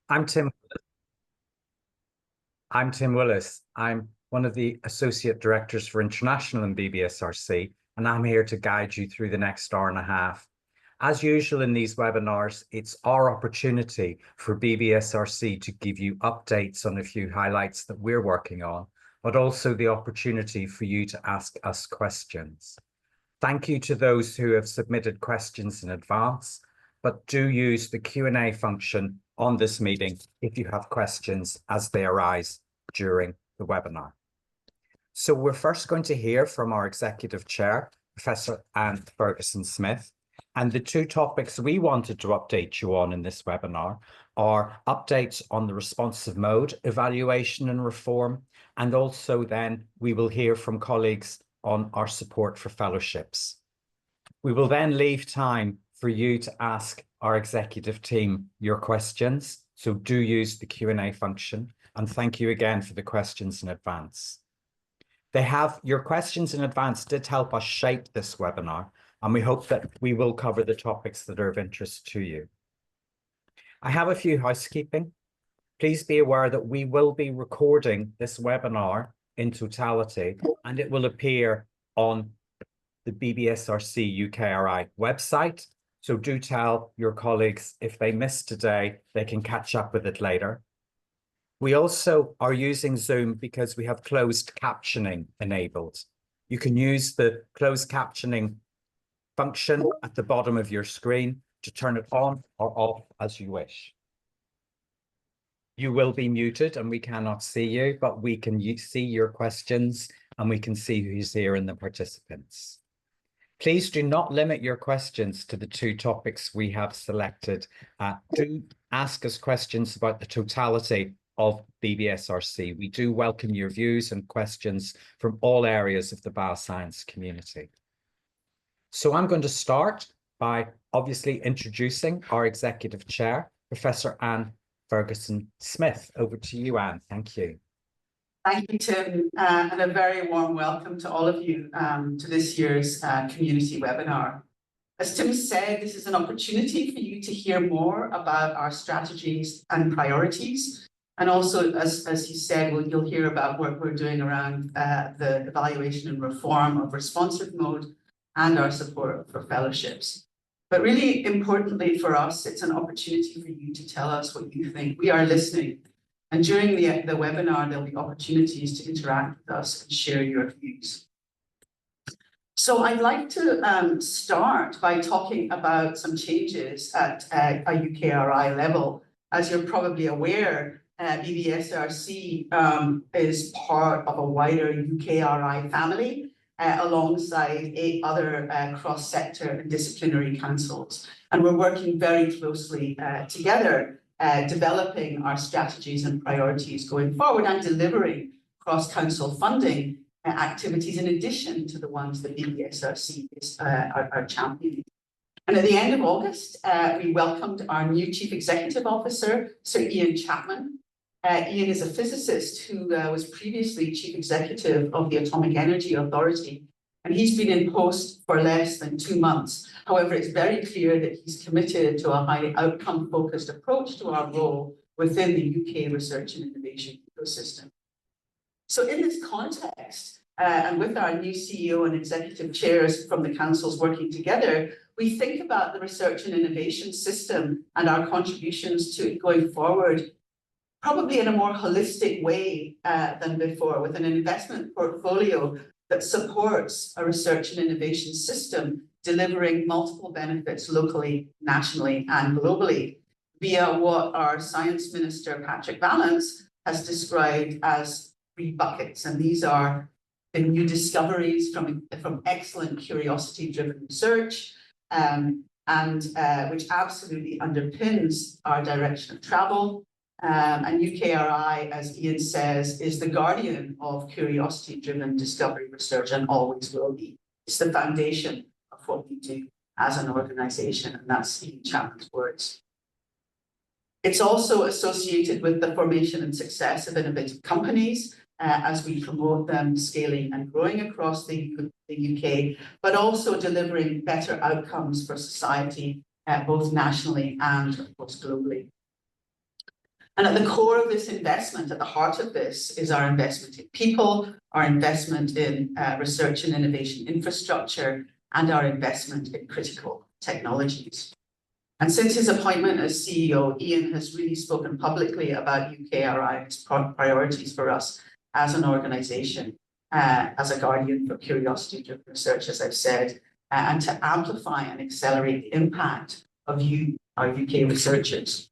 I'm Tim. I'm Tim Willis. I'm one of the Associate Directors for International in BBSRC, and I'm here to guide you through the next hour and a half. As usual in these webinars, it's our opportunity for BBSRC to give you updates on a few highlights that we're working on, but also the opportunity for you to ask us questions. Thank you to those who have submitted questions in advance, but do use the Q&A function on this meeting if you have questions as they arise during the webinar. So we're first going to hear from our Executive Chair, Professor Anne Ferguson-Smith, and the two topics we wanted to update you on in this webinar are updates on the responsive mode evaluation and reform, and also then we will hear from colleagues on our support for fellowships. We will then leave time for you to ask our executive team your questions, so do use the Q&A function, and thank you again for the questions in advance. Your questions in advance did help us shape this webinar, and we hope that we will cover the topics that are of interest to you. I have a few housekeeping. Please be aware that we will be recording this webinar in totality, and it will appear on the BBSRC UKRI website. So do tell your colleagues if they missed today, they can catch up with it later. We also are using Zoom because we have closed captioning enabled. You can use the closed captioning function at the bottom of your screen to turn it on or off as you wish. You will be muted and we cannot see you, but we can see your questions and we can see who's here in the participants. Please do not limit your questions to the two topics we have selected. Do ask us questions about the totality of BBSRC. We do welcome your views and questions from all areas of the bioscience community. So I'm going to start by obviously introducing our Executive Chair, Professor Anne Ferguson-Smith. Over to you, Anne. Thank you. Thank you, Tim, and a very warm welcome to all of you to this year's community webinar. As Tim said, this is an opportunity for you to hear more about our strategies and priorities. And also, as he said, you'll hear about what we're doing around the evaluation and reform of responsive mode and our support for fellowships. But really importantly for us, it's an opportunity for you to tell us what you think. We are listening. And during the webinar, there'll be opportunities to interact with us and share your views. So I'd like to start by talking about some changes at a UKRI level. As you're probably aware, BBSRC is part of a wider UKRI family alongside 8 other cross-sector and disciplinary councils. And we're working very closely together developing our strategies and priorities going forward and delivering cross-council funding activities in addition to the ones that BBSRC are championing. And at the end of August, we welcomed our new Chief Executive Officer, Sir Ian Chapman. Ian is a physicist who was previously Chief Executive of the Atomic Energy Authority, and he's been in post for less than 2 months. However, it's very clear that he's committed to a highly outcome-focused approach to our role within the UK research and innovation ecosystem. So in this context, and with our new CEO and executive chairs from the councils working together, we think about the research and innovation system and our contributions to it going forward, probably in a more holistic way than before, with an investment portfolio that supports a research and innovation system delivering multiple benefits locally, nationally, and globally via what our Science Minister, Patrick Vallance, has described as 3 buckets. And these are the new discoveries from excellent curiosity-driven research, which absolutely underpins our direction of travel. And UKRI, as Ian says, is the guardian of curiosity-driven discovery research and always will be. It's the foundation of what we do as an organisation, and that's Ian Chapman's words. It's also associated with the formation and success of innovative companies as we promote them scaling and growing across the UK, but also delivering better outcomes for society, both nationally and, of course, globally. And at the core of this investment, at the heart of this, is our investment in people, our investment in research and innovation infrastructure, and our investment in critical technologies. And since his appointment as CEO, Ian has really spoken publicly about UKRI and its priorities for us as an organisation, as a guardian for curiosity-driven research, as I've said, and to amplify and accelerate the impact of our UK researchers.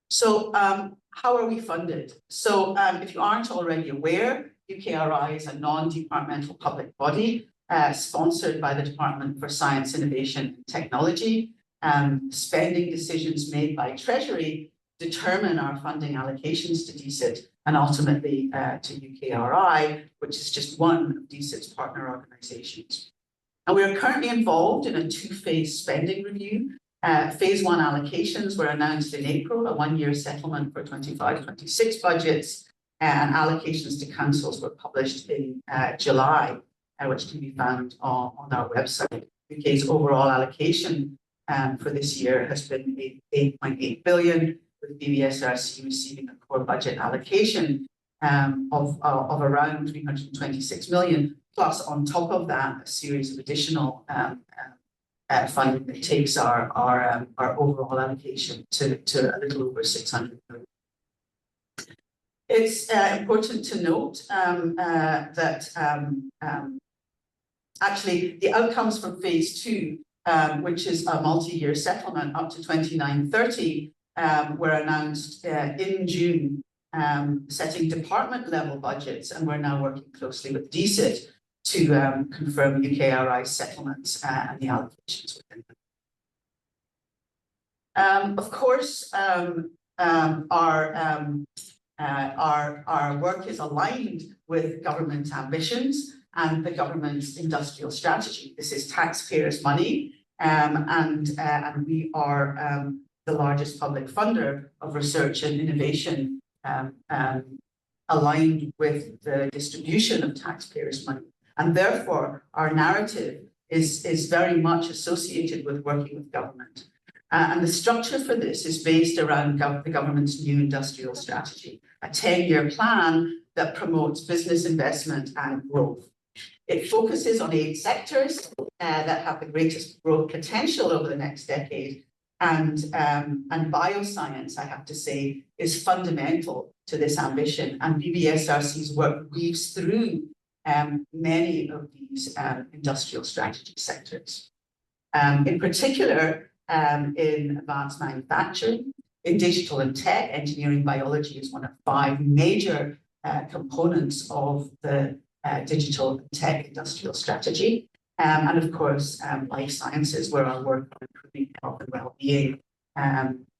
So how are we funded? So if you aren't already aware, UKRI is a non-departmental public body sponsored by the Department for Science, Innovation and Technology. Spending decisions made by Treasury determine our funding allocations to DCIT and ultimately to UKRI, which is just one of DCIT's partner organisations. And we are currently involved in a two-phase spending review. Phase 1 allocations were announced in April, a one-year settlement for 25-26 budgets, and allocations to councils were published in July, which can be found on our website. UK's overall allocation for this year has been 8.8 billion, with BBSRC receiving a core budget allocation of around 326 million, plus on top of that, a series of additional funding that takes our overall allocation to a little over 600 million. It's important to note that actually the outcomes from phase 2, which is a multi-year settlement up to 2930, were announced in June, setting department level budgets, and we're now working closely with DCIT to confirm UKRI settlements and the allocations within them. Of course, our work is aligned with government ambitions and the government's industrial strategy. This is taxpayers' money, and we are the largest public funder of research and innovation, aligned with the distribution of taxpayers' money. And therefore, our narrative is very much associated with working with government. And the structure for this is based around the government's new industrial strategy, a 10-year plan that promotes business investment and growth. It focuses on 8 sectors that have the greatest growth potential over the next decade. And bioscience, I have to say, is fundamental to this ambition. And BBSRC's work weaves through many of these industrial strategy sectors. In particular, in advanced manufacturing, in digital and tech, engineering biology is one of 5 major components of the digital and tech industrial strategy. And of course, life sciences, where our work on improving health and well-being,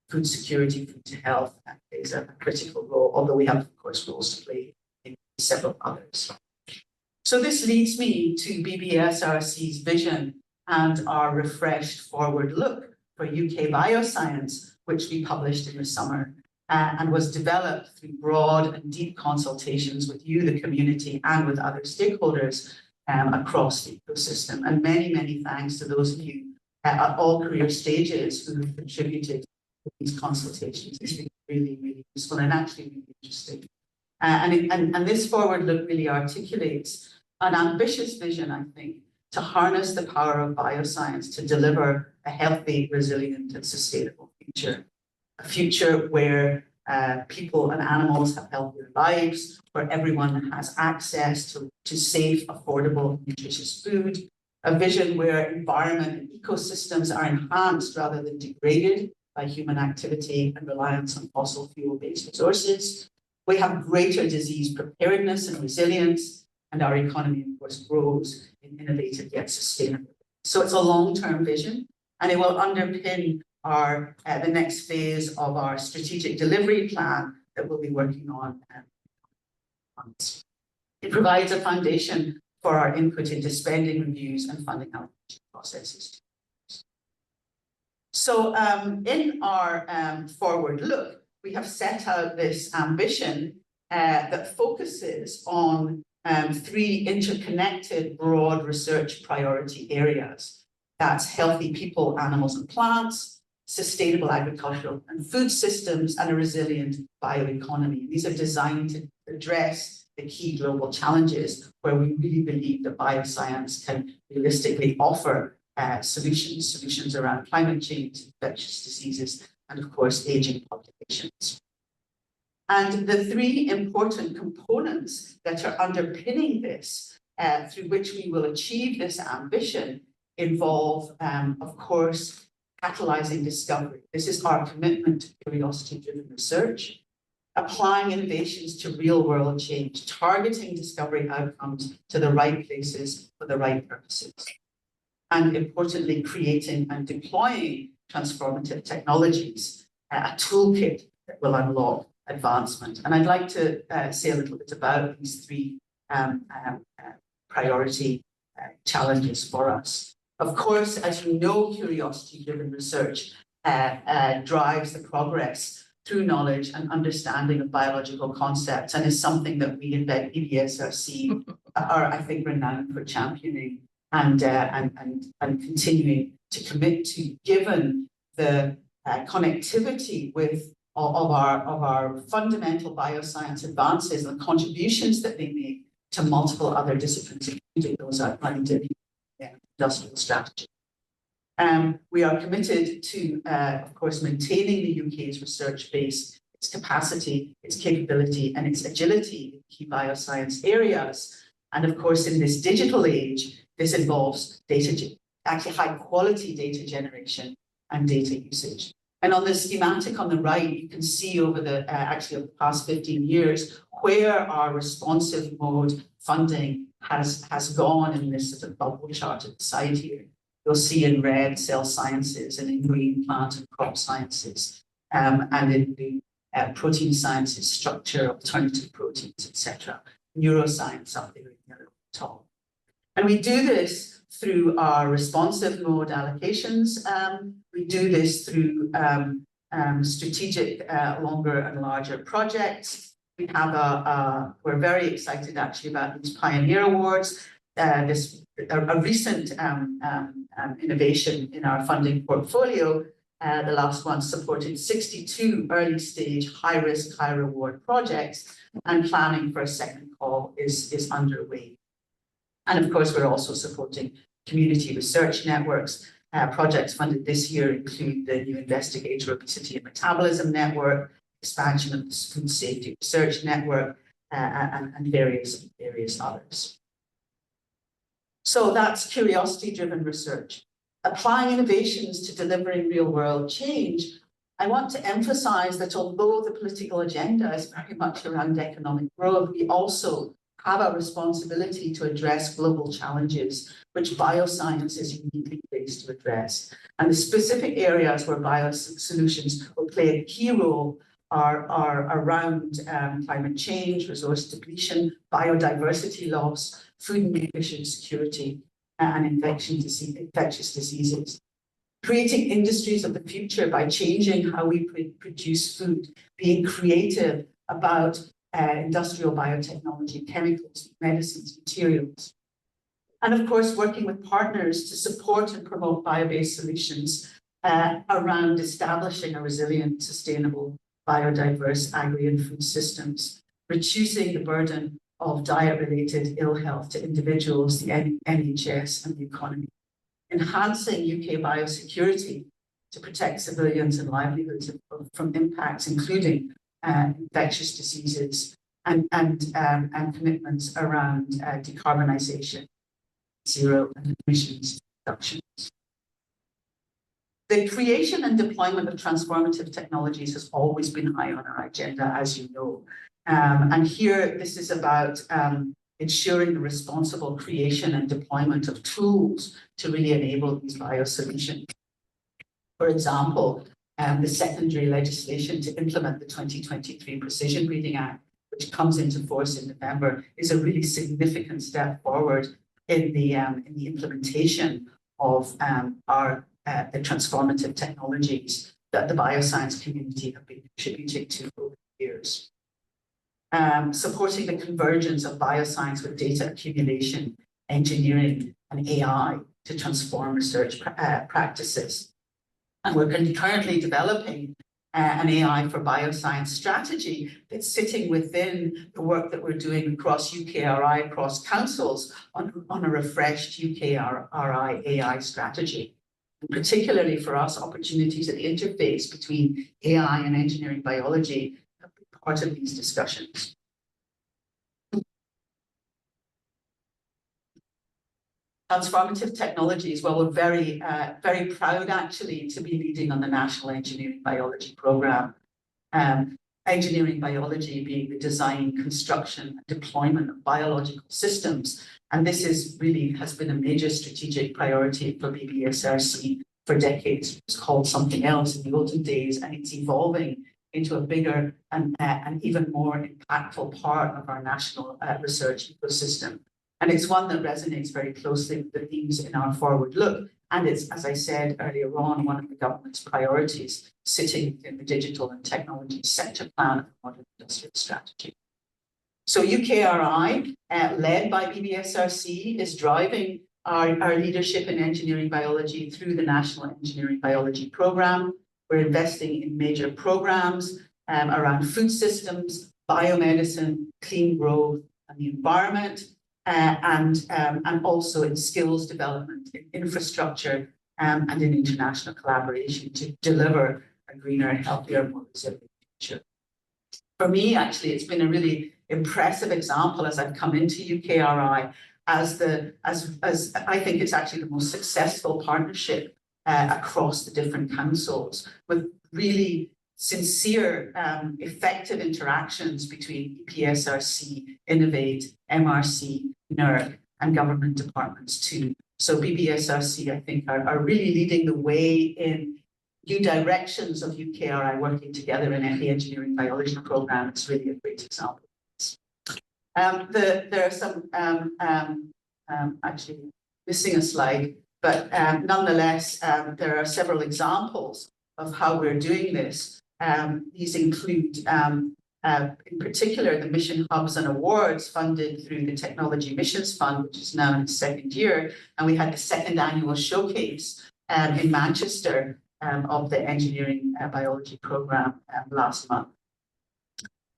food security, food to health plays a critical role, although we have, of course, roles to play in several others. So this leads me to BBSRC's vision and our refreshed forward look for UK bioscience, which we published in the summer and was developed through broad and deep consultations with you, the community, and with other stakeholders across the ecosystem. And many, many thanks to those of you at all career stages who have contributed to these consultations. It's been really, really useful and actually really interesting. And this forward look really articulates an ambitious vision, I think, to harness the power of bioscience to deliver a healthy, resilient, and sustainable future. A future where people and animals have healthier lives, where everyone has access to safe, affordable, nutritious food. A vision where environment and ecosystems are enhanced rather than degraded by human activity and reliance on fossil fuel-based resources. We have greater disease preparedness and resilience, and our economy, of course, grows in innovative yet sustainable. So it's a long-term vision, and it will underpin the next phase of our strategic delivery plan that we'll be working on. It provides a foundation for our input into spending reviews and funding allocation processes. So in our forward look, we have set out this ambition that focuses on 3 interconnected broad research priority areas. That's healthy people, animals and plants, sustainable agricultural and food systems, and a resilient bioeconomy. These are designed to address the key global challenges where we really believe that bioscience can realistically offer solutions around climate change, infectious diseases, and of course, aging populations. And the three important components that are underpinning this, through which we will achieve this ambition, involve, of course, catalyzing discovery. This is our commitment to curiosity-driven research, applying innovations to real-world change, targeting discovery outcomes to the right places for the right purposes, and importantly, creating and deploying transformative technologies, a toolkit that will unlock advancement. And I'd like to say a little bit about these three priority challenges for us. Of course, as you know, curiosity-driven research drives the progress through knowledge and understanding of biological concepts, and is something that we in BBSRC are, I think, renowned for championing and continuing to commit to, given the connectivity of our fundamental bioscience advances and contributions that they make to multiple other disciplines, including those outlined in the industrial strategy. We are committed to, of course, maintaining the UK's research base, its capacity, its capability, and its agility in key bioscience areas. And of course, in this digital age, this involves actually high-quality data generation and data usage. And on the schematic on the right, you can see over the past 15 years where our responsive mode funding has gone in this sort of bubble chart at the side here. You'll see in red cell sciences, and in green plant and crop sciences, and in blue protein sciences, structure, alternative proteins, etc. Neuroscience up there in yellow top. And we do this through our responsive mode allocations. We do this through strategic longer and larger projects. We have we're very excited actually about these Pioneer Awards. A recent innovation in our funding portfolio, the last one supported 62 early stage, high risk, high reward projects, and planning for a second call is underway. And of course, we're also supporting community research networks. Projects funded this year include the new Investigator Obesity and Metabolism Network, expansion of the Food Safety Research Network, and various others. So that's curiosity-driven research. Applying innovations to delivering real-world change, I want to emphasize that although the political agenda is very much around economic growth, we also have a responsibility to address global challenges, which bioscience is uniquely placed to address. And the specific areas where biosolutions will play a key role are around climate change, resource depletion, biodiversity loss, food and nutrition security, and infectious diseases. Creating industries of the future by changing how we produce food, being creative about industrial biotechnology, chemicals, medicines, materials. And of course, working with partners to support and promote bio-based solutions around establishing a resilient, sustainable, biodiverse agri and food systems, reducing the burden of diet-related ill health to individuals, the NHS, and the economy, enhancing UK biosecurity to protect civilians and livelihoods from impacts, including infectious diseases, and commitments around decarbonisation, zero emissions reductions. The creation and deployment of transformative technologies has always been high on our agenda, as you know. And here, this is about ensuring the responsible creation and deployment of tools to really enable these biosolutions. For example, the secondary legislation to implement the 2023 Precision Breeding Act, which comes into force in November, is a really significant step forward in the implementation of the transformative technologies that the bioscience community have been contributing to over the years. Supporting the convergence of bioscience with data accumulation, engineering, and AI to transform research practices. And we're currently developing an AI for bioscience strategy that's sitting within the work that we're doing across UKRI, across councils on a refreshed UKRI AI strategy. And particularly for us, opportunities at the interface between AI and engineering biology have been part of these discussions. Transformative technologies, well, we're very proud actually to be leading on the National Engineering Biology Programme. Engineering biology being the design, construction, and deployment of biological systems. And this is really has been a major strategic priority for BBSRC for decades. It was called something else in the olden days, and it's evolving into a bigger and even more impactful part of our national research ecosystem. And it's one that resonates very closely with the themes in our forward look. And it's, as I said earlier on, one of the government's priorities sitting in the digital and technology sector plan of the modern industrial strategy. So UKRI, led by BBSRC, is driving our leadership in engineering biology through the National Engineering Biology Programme. We're investing in major programs around food systems, biomedicine, clean growth, and the environment. And also in skills development, in infrastructure, and in international collaboration to deliver a greener, healthier, more resilient future. For me, actually, it's been a really impressive example as I've come into UKRI as I think it's actually the most successful partnership across the different councils with really sincere, effective interactions between BBSRC, Innovate, MRC, NERC, and government departments too. So BBSRC, I think, are really leading the way in new directions of UKRI working together in the engineering biology programme. It's really a great example. There are some, actually missing a slide, but nonetheless, there are several examples of how we're doing this. These include, in particular, the Mission Hubs and Awards funded through the Technology Missions Fund, which is now in its second year. And we had the second annual showcase in Manchester of the Engineering Biology Programme last month.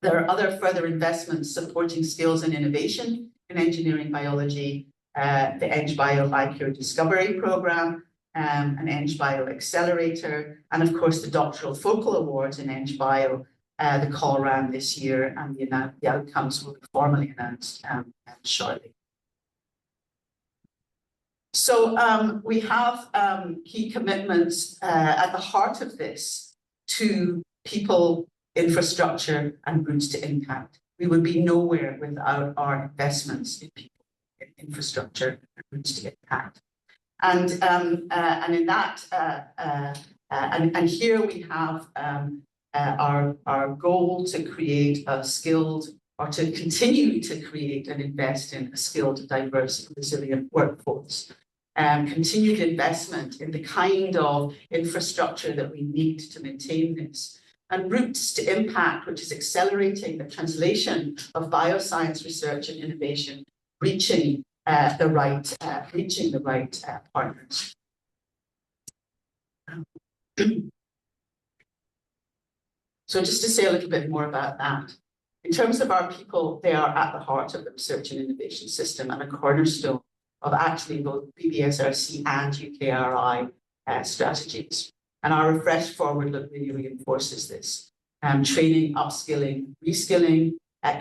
There are other further investments supporting skills and innovation in engineering biology, the EngBio BioCure Discovery Programme, an EngBio Accelerator, and of course the Doctoral Focal Awards in EngBio. The call ran this year, and the outcomes will be formally announced shortly. So we have key commitments at the heart of this to people, infrastructure, and routes to impact. We would be nowhere without our investments in people, in infrastructure, and routes to impact. And in that, and here we have our goal to create a skilled, or to continue to create and invest in a skilled, diverse, resilient workforce. Continued investment in the kind of infrastructure that we need to maintain this. And routes to impact, which is accelerating the translation of bioscience research and innovation, reaching the right partners. So just to say a little bit more about that. In terms of our people, they are at the heart of the research and innovation system and a cornerstone of actually both BBSRC and UKRI strategies. And our refreshed forward look really reinforces this. Training, upskilling, reskilling,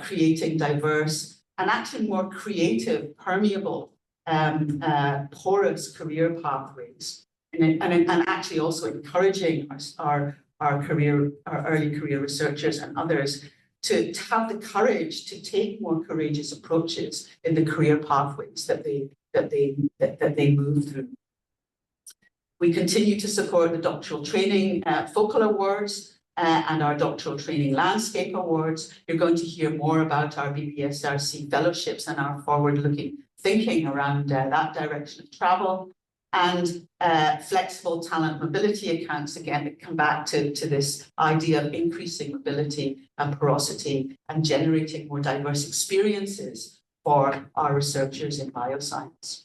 creating diverse and actually more creative, permeable, porous career pathways. And actually also encouraging our early career researchers and others to have the courage to take more courageous approaches in the career pathways that they move through. We continue to support the Doctoral Training Focal Awards and our Doctoral Training Landscape Awards. You're going to hear more about our BBSRC fellowships and our forward-looking thinking around that direction of travel. And flexible talent mobility accounts, again, that come back to this idea of increasing mobility and porosity and generating more diverse experiences for our researchers in bioscience.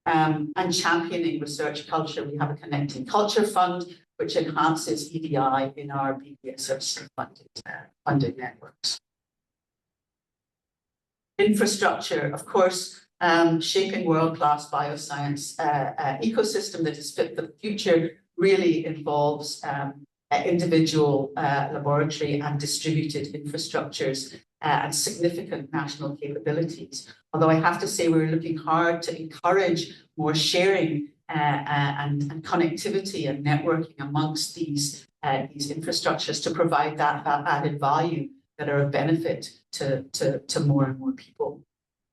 And championing research culture. We have a Connecting Culture Fund, which enhances EDI in our BBSRC funded networks. Infrastructure, of course, shaping world-class bioscience ecosystem that is fit for the future really involves individual laboratory and distributed infrastructures and significant national capabilities. Although I have to say we're looking hard to encourage more sharing and connectivity and networking amongst these infrastructures to provide that added value that are of benefit to more and more people.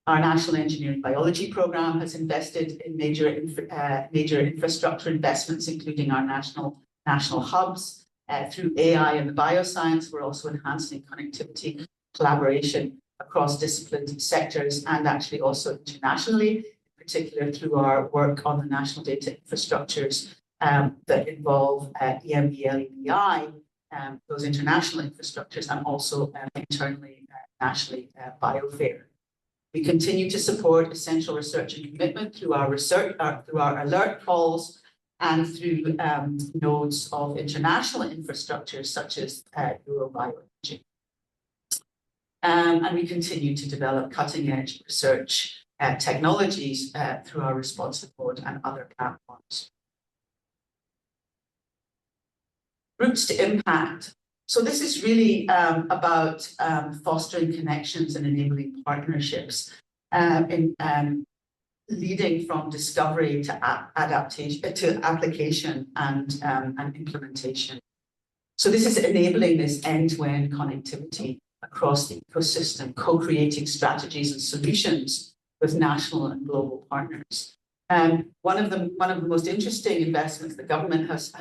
Our National Engineering Biology Programme has invested in major infrastructure investments, including our national hubs. Through AI and the bioscience, we're also enhancing connectivity, collaboration across disciplined sectors and actually also internationally, in particular through our work on the national data infrastructures that involve EMBL-EBI, those international infrastructures, and also internally, nationally, BioFair. We continue to support essential research and commitment through our alert calls and through nodes of international infrastructures such as Eurobioenergy. And we continue to develop cutting-edge research technologies through our responsive mode and other platforms. Routes to impact. So this is really about fostering connections and enabling partnerships leading from discovery to adaptation to application and implementation. So this is enabling this end-to-end connectivity across the ecosystem, co-creating strategies and solutions with national and global partners. One of the most interesting investments the government has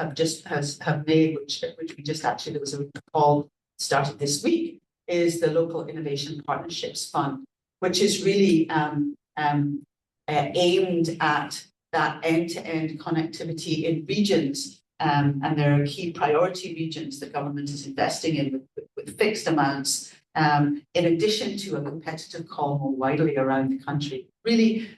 made, which we just actually, there was a call started this week, is the Local Innovation Partnerships Fund, which is really aimed at that end-to-end connectivity in regions, and there are key priority regions the government is investing in with fixed amounts, in addition to a competitive call more widely around the country, really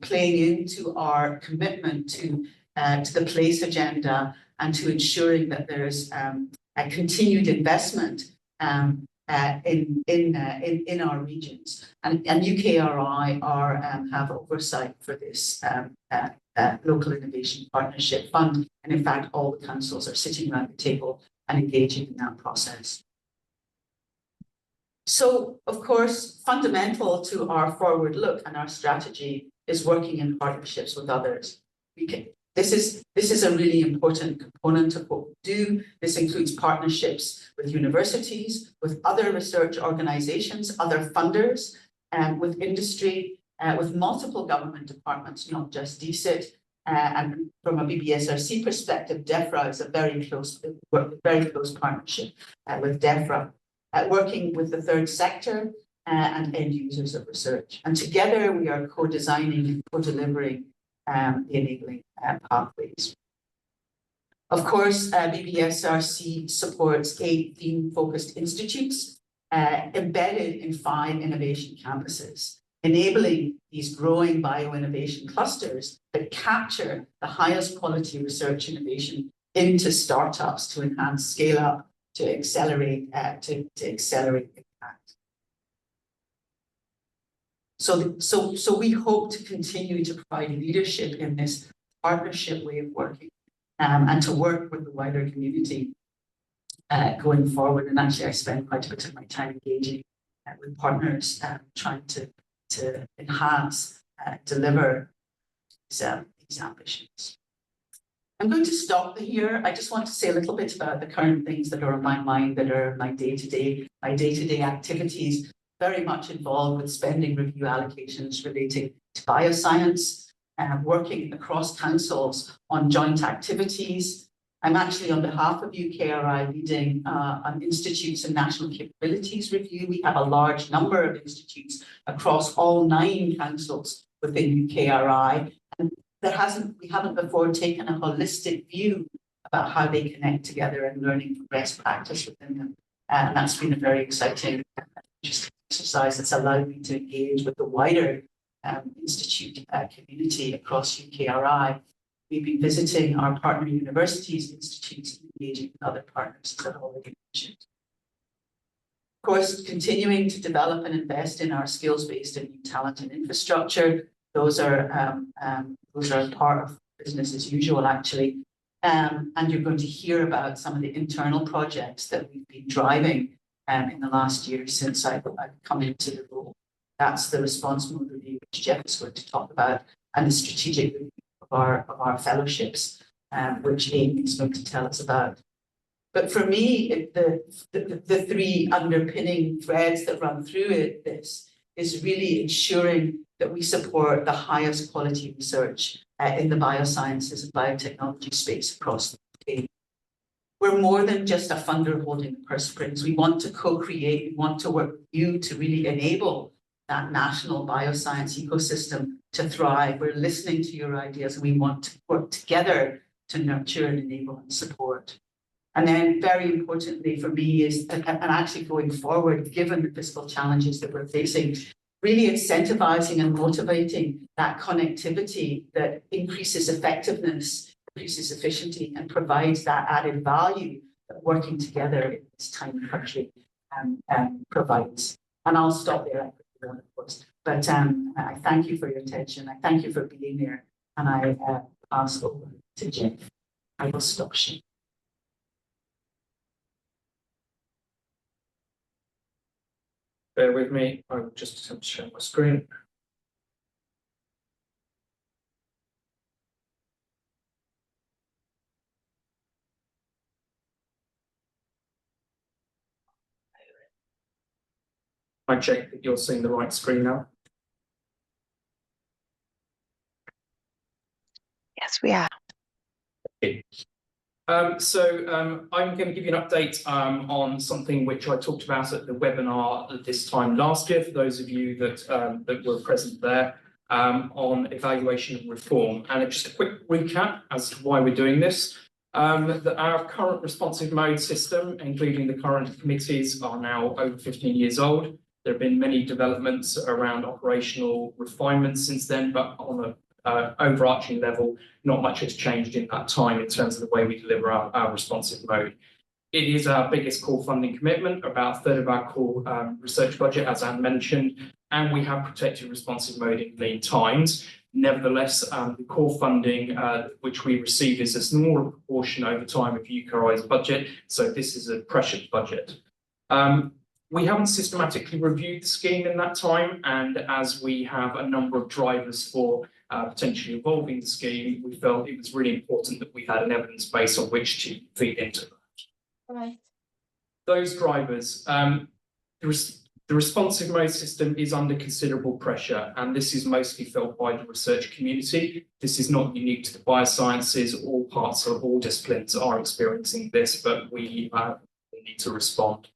playing into our commitment to the place agenda and to ensuring that there's a continued investment in our regions. And UKRI have oversight for this Local Innovation Partnership Fund. And in fact, all the councils are sitting around the table and engaging in that process. So, of course, fundamental to our forward look and our strategy is working in partnerships with others. This is a really important component of what we do. This includes partnerships with universities, with other research organizations, other funders, with industry, with multiple government departments, not just DCIT. And from a BBSRC perspective, DEFRA is a very close partnership with DEFRA. Working with the third sector and end users of research. And together we are co-designing and co-delivering the enabling pathways. Of course, BBSRC supports 8 theme-focused institutes embedded in 5 innovation campuses, enabling these growing bioinnovation clusters that capture the highest quality research innovation into startups to enhance scale-up, to accelerate impact. So we hope to continue to provide leadership in this partnership way of working, and to work with the wider community going forward. And actually, I spend quite a bit of my time engaging with partners, trying to enhance, deliver these ambitions. I'm going to stop here. I just want to say a little bit about the current things that are on my mind, that are my day-to-day activities, very much involved with spending review allocations relating to bioscience, working across councils on joint activities. I'm actually, on behalf of UKRI, leading an Institutes and National Capabilities Review. We have a large number of institutes across all 9 councils within UKRI. And we haven't before taken a holistic view about how they connect together and learning from best practice within them. And that's been a very exciting exercise that's allowed me to engage with the wider institute community across UKRI. We've been visiting our partner universities, institutes, engaging with other partners, as I've already mentioned. Of course, continuing to develop and invest in our skills-based and new talent and infrastructure. Those are part of business as usual, actually. And you're going to hear about some of the internal projects that we've been driving in the last year since I've come into the role. That's the responsible review, which Jef is going to talk about, and the strategic review of our fellowships, which Aidan is going to tell us about. But for me, the three underpinning threads that run through this is really ensuring that we support the highest quality research in the biosciences and biotechnology space across the UK. We're more than just a funder holding the purse strings. We want to co-create, we want to work with you to really enable that national bioscience ecosystem to thrive. We're listening to your ideas, and we want to work together to nurture and enable and support. And then very importantly for me is, and actually going forward, given the fiscal challenges that we're facing, really incentivizing and motivating that connectivity that increases effectiveness, increases efficiency, and provides that added value that working together in this tiny country provides. And I'll stop there, of course. But I thank you for your attention. I thank you for being here. And I pass over to Jef. I will stop sharing. Bear with me, I will just attempt to share my screen. I check that you're seeing the right screen now. Yes, we are. Okay. I'm going to give you an update on something which I talked about at the webinar this time last year, for those of you that were present there, on evaluation and reform. And just a quick recap as to why we're doing this. That our current responsive mode system, including the current committees, are now over 15 years old. There have been many developments around operational refinements since then, but on a overarching level, not much has changed in that time in terms of the way we deliver our responsive mode. It is our biggest core funding commitment, about a third of our core research budget, as Anne mentioned, and we have protected responsive mode in lean times. Nevertheless, the core funding which we receive is a smaller proportion over time of UKRI's budget, so this is a pressured budget. We haven't systematically reviewed the scheme in that time, and as we have a number of drivers for potentially evolving the scheme, we felt it was really important that we had an evidence base on which to feed into that. Right. Those drivers, the responsive mode system is under considerable pressure, and this is mostly felt by the research community. This is not unique to the biosciences. All parts of all disciplines are experiencing this, but we need to respond.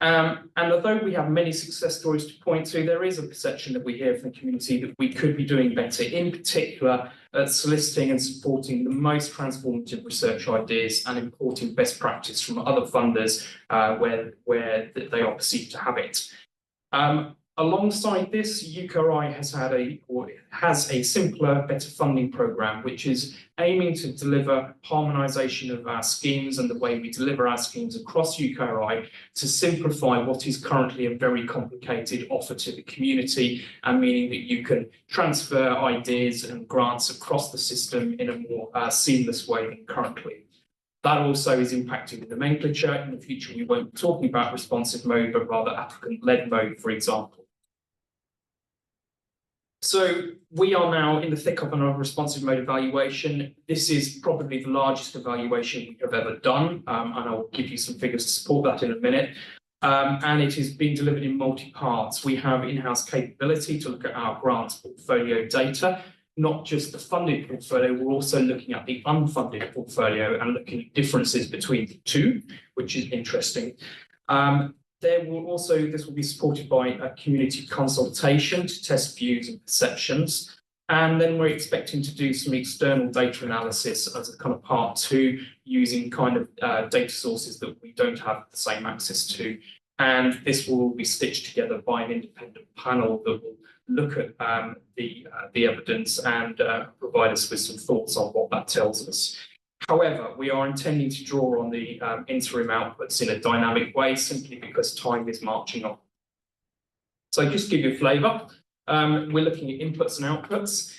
And although we have many success stories to point to, there is a perception that we hear from the community that we could be doing better, in particular at soliciting and supporting the most transformative research ideas and importing best practice from other funders where they are perceived to have it. Alongside this, UKRI has a simpler, better funding programme, which is aiming to deliver harmonisation of our schemes and the way we deliver our schemes across UKRI to simplify what is currently a very complicated offer to the community, and meaning that you can transfer ideas and grants across the system in a more seamless way than currently. That also is impacting the nomenclature. In the future, we won't be talking about responsive mode, but rather applicant-led mode, for example. So we are now in the thick of another responsive mode evaluation. This is probably the largest evaluation we have ever done, and I'll give you some figures to support that in a minute. And it is being delivered in multi-parts. We have in-house capability to look at our grants portfolio data, not just the funded portfolio, we're also looking at the unfunded portfolio and looking at differences between the two, which is interesting. This will be supported by a community consultation to test views and perceptions. And then we're expecting to do some external data analysis as a kind of part two, using kind of data sources that we don't have the same access to. And this will be stitched together by an independent panel that will look at the evidence and provide us with some thoughts on what that tells us. However, we are intending to draw on the interim outputs in a dynamic way, simply because time is marching on. So just to give you a flavour, we're looking at inputs and outputs.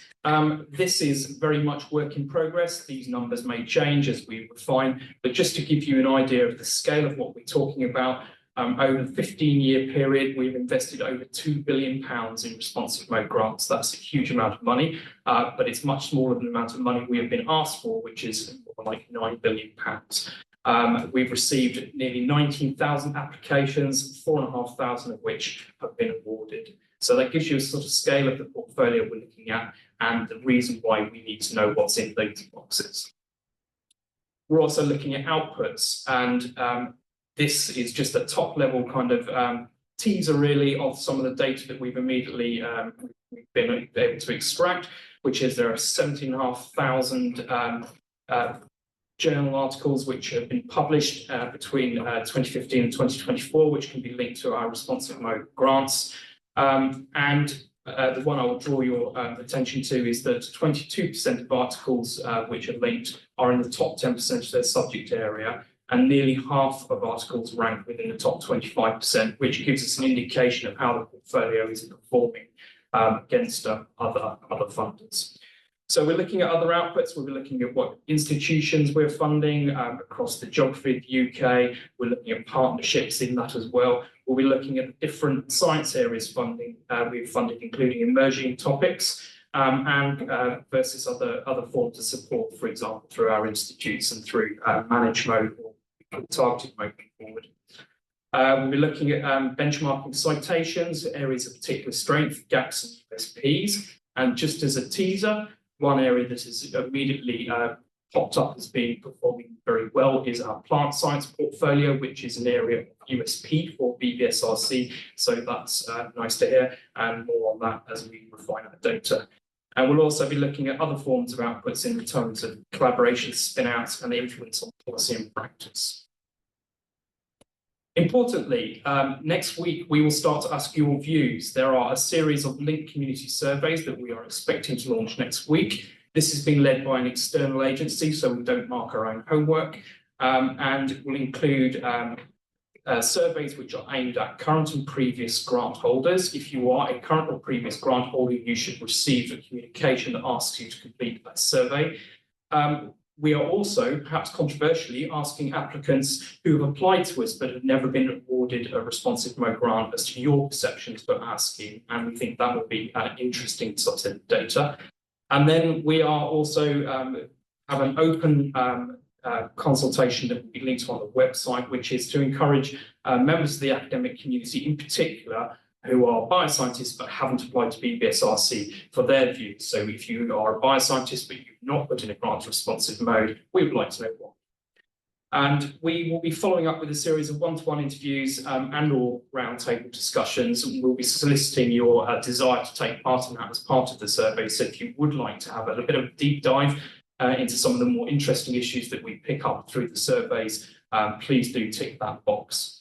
This is very much work in progress. These numbers may change as we refine, but just to give you an idea of the scale of what we're talking about, over the 15-year period, we've invested over £2 billion in responsive mode grants. That's a huge amount of money, but it's much smaller than the amount of money we have been asked for, which is more like £9 billion. We've received nearly 19,000 applications, 4,500 of which have been awarded. So that gives you a sort of scale of the portfolio we're looking at and the reason why we need to know what's in those boxes. We're also looking at outputs, and this is just a top level kind of teaser really of some of the data that we've immediately been able to extract, which is there are 17,500 journal articles which have been published between 2015 and 2024, which can be linked to our responsive mode grants. The one I will draw your attention to is that 22% of articles which are linked are in the top 10% of their subject area, and nearly half of articles rank within the top 25%, which gives us an indication of how the portfolio is performing against other funders. So we're looking at other outputs. We're looking at what institutions we're funding across the geography of the UK. We're looking at partnerships in that as well. We'll be looking at different science areas funding we've funded, including emerging topics and versus other forms of support, for example, through our institutes and through managed mode or targeted mode forward. We'll be looking at benchmarking citations, areas of particular strength, gaps and USPs. And just as a teaser, one area that has immediately popped up as being performing very well is our plant science portfolio, which is an area of USP for BBSRC. So that's nice to hear, and more on that as we refine our data. And we'll also be looking at other forms of outputs in terms of collaboration, spin-outs, and the influence on policy and practice. Importantly, next week we will start to ask your views. There are a series of linked community surveys that we are expecting to launch next week. This is being led by an external agency, so we don't mark our own homework, and will include surveys which are aimed at current and previous grant holders. If you are a current or previous grant holder, you should receive a communication that asks you to complete that survey. We are also, perhaps controversially, asking applicants who have applied to us but have never been awarded a responsive mode grant as to your perceptions for our scheme, and we think that would be an interesting subset of data. And then we are also have an open consultation that will be linked on the website, which is to encourage members of the academic community in particular who are bioscientists but haven't applied to BBSRC for their views. So if you are a bioscientist but you've not put in a grant responsive mode, we would like to know why. And we will be following up with a series of one-to-one interviews and or roundtable discussions. We'll be soliciting your desire to take part in that as part of the survey. So if you would like to have a bit of a deep dive into some of the more interesting issues that we pick up through the surveys, please do tick that box.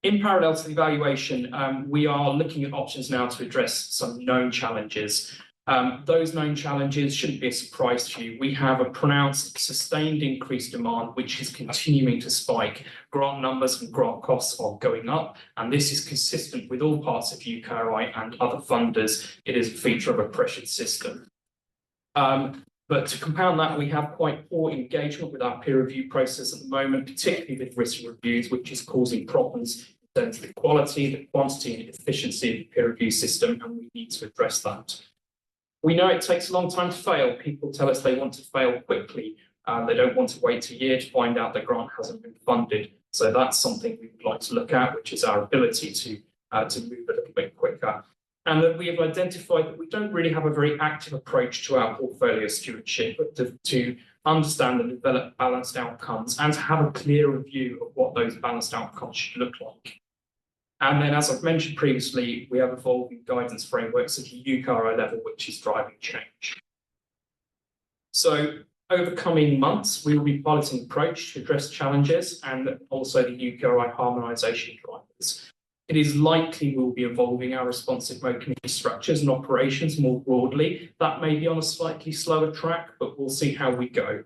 In parallel to the evaluation, we are looking at options now to address some known challenges. Those known challenges shouldn't be a surprise to you. We have a pronounced, sustained increased demand, which is continuing to spike. Grant numbers and grant costs are going up, and this is consistent with all parts of UKRI and other funders. It is a feature of a pressured system. But to compound that, we have quite poor engagement with our peer review process at the moment, particularly with written reviews, which is causing problems in terms of the quality, the quantity and efficiency of the peer review system, and we need to address that. We know it takes a long time to fail. People tell us they want to fail quickly. They don't want to wait a year to find out the grant hasn't been funded. So that's something we would like to look at, which is our ability to move a little bit quicker. And that we have identified that we don't really have a very active approach to our portfolio stewardship, but to understand and develop balanced outcomes and to have a clearer view of what those balanced outcomes should look like. And then, as I've mentioned previously, we have evolving guidance frameworks at the UKRI level, which is driving change. So over coming months, we will be piloting an approach to address challenges and also the UKRI harmonisation drivers. It is likely we'll be evolving our responsive mode committee structures and operations more broadly. That may be on a slightly slower track, but we'll see how we go.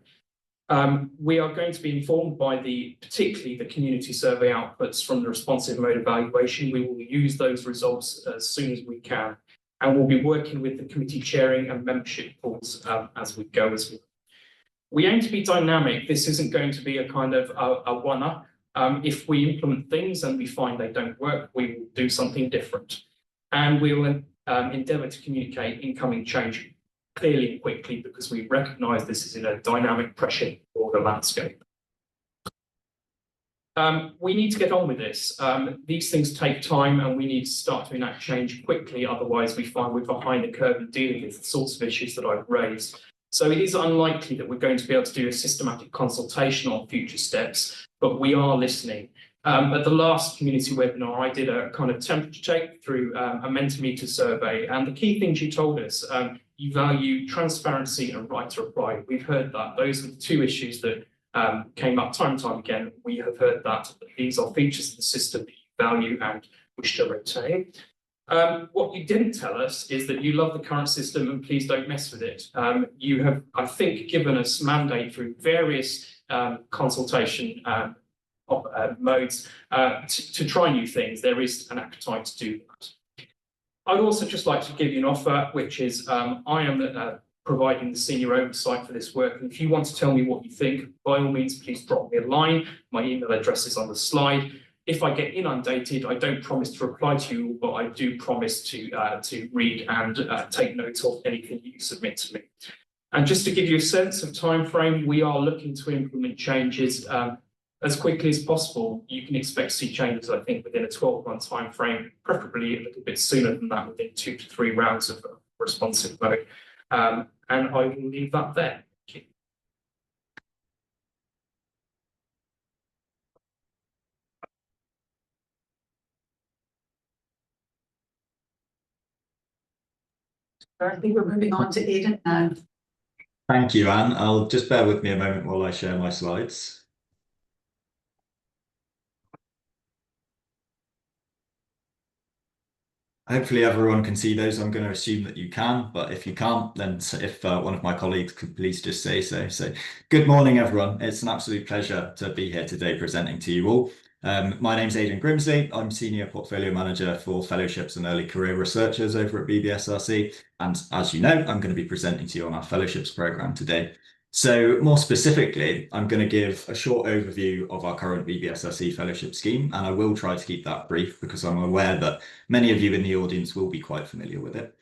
We are going to be informed by particularly the community survey outputs from the responsive mode evaluation. We will use those results as soon as we can, and we'll be working with the committee chairing and membership pools as we go as well. We aim to be dynamic. This isn't going to be a kind of a one-up. If we implement things and we find they don't work, we will do something different. And we will endeavour to communicate incoming change clearly and quickly, because we recognise this is in a dynamic, pressure broader landscape. We need to get on with this. These things take time, and we need to start to enact change quickly. Otherwise, we find we're behind the curve in dealing with the sorts of issues that I've raised. So it is unlikely that we're going to be able to do a systematic consultation on future steps, but we are listening. At the last community webinar, I did a kind of temperature take through a Mentimeter survey, and the key things you told us, you value transparency and right to reply. We've heard that. Those are the two issues that came up time and time again. We have heard that these are features of the system that you value and wish to retain. What you didn't tell us is that you love the current system and please don't mess with it. You have, I think, given us mandate through various consultation modes to try new things. There is an appetite to do that. I'd also just like to give you an offer, which is I am providing the senior oversight for this work. And if you want to tell me what you think, by all means, please drop me a line. My email address is on the slide. If I get inundated, I don't promise to reply to you, but I do promise to read and take note of anything you submit to me. And just to give you a sense of time frame, we are looking to implement changes as quickly as possible. You can expect to see changes, I think, within a 12-month time frame, preferably a little bit sooner than that, within 2 to 3 rounds of responsive mode. And I will leave that there. Thank you. I think we're moving on to Aidan now. Thank you, Anne. I'll just bear with me a moment while I share my slides. Hopefully everyone can see those. I'm going to assume that you can, but if you can't, then if one of my colleagues could please just say so. So good morning, everyone. It's an absolute pleasure to be here today presenting to you all. My name's Aidan Grimsley. I'm Senior Portfolio Manager for Fellowships and Early Career Researchers over at BBSRC. And as you know, I'm going to be presenting to you on our Fellowships programme today. So more specifically, I'm going to give a short overview of our current BBSRC Fellowship scheme, and I will try to keep that brief because I'm aware that many of you in the audience will be quite familiar with it.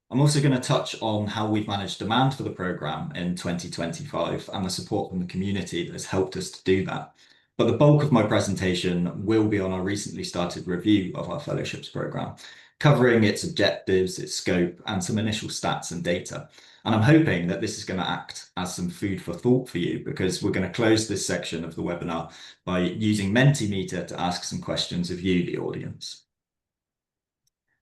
I'm also going to touch on how we've managed demand for the programme in 2025 and the support from the community that has helped us to do that. But the bulk of my presentation will be on our recently started review of our Fellowships programme, covering its objectives, its scope, and some initial stats and data. And I'm hoping that this is going to act as some food for thought for you, because we're going to close this section of the webinar by using Mentimeter to ask some questions of you, the audience.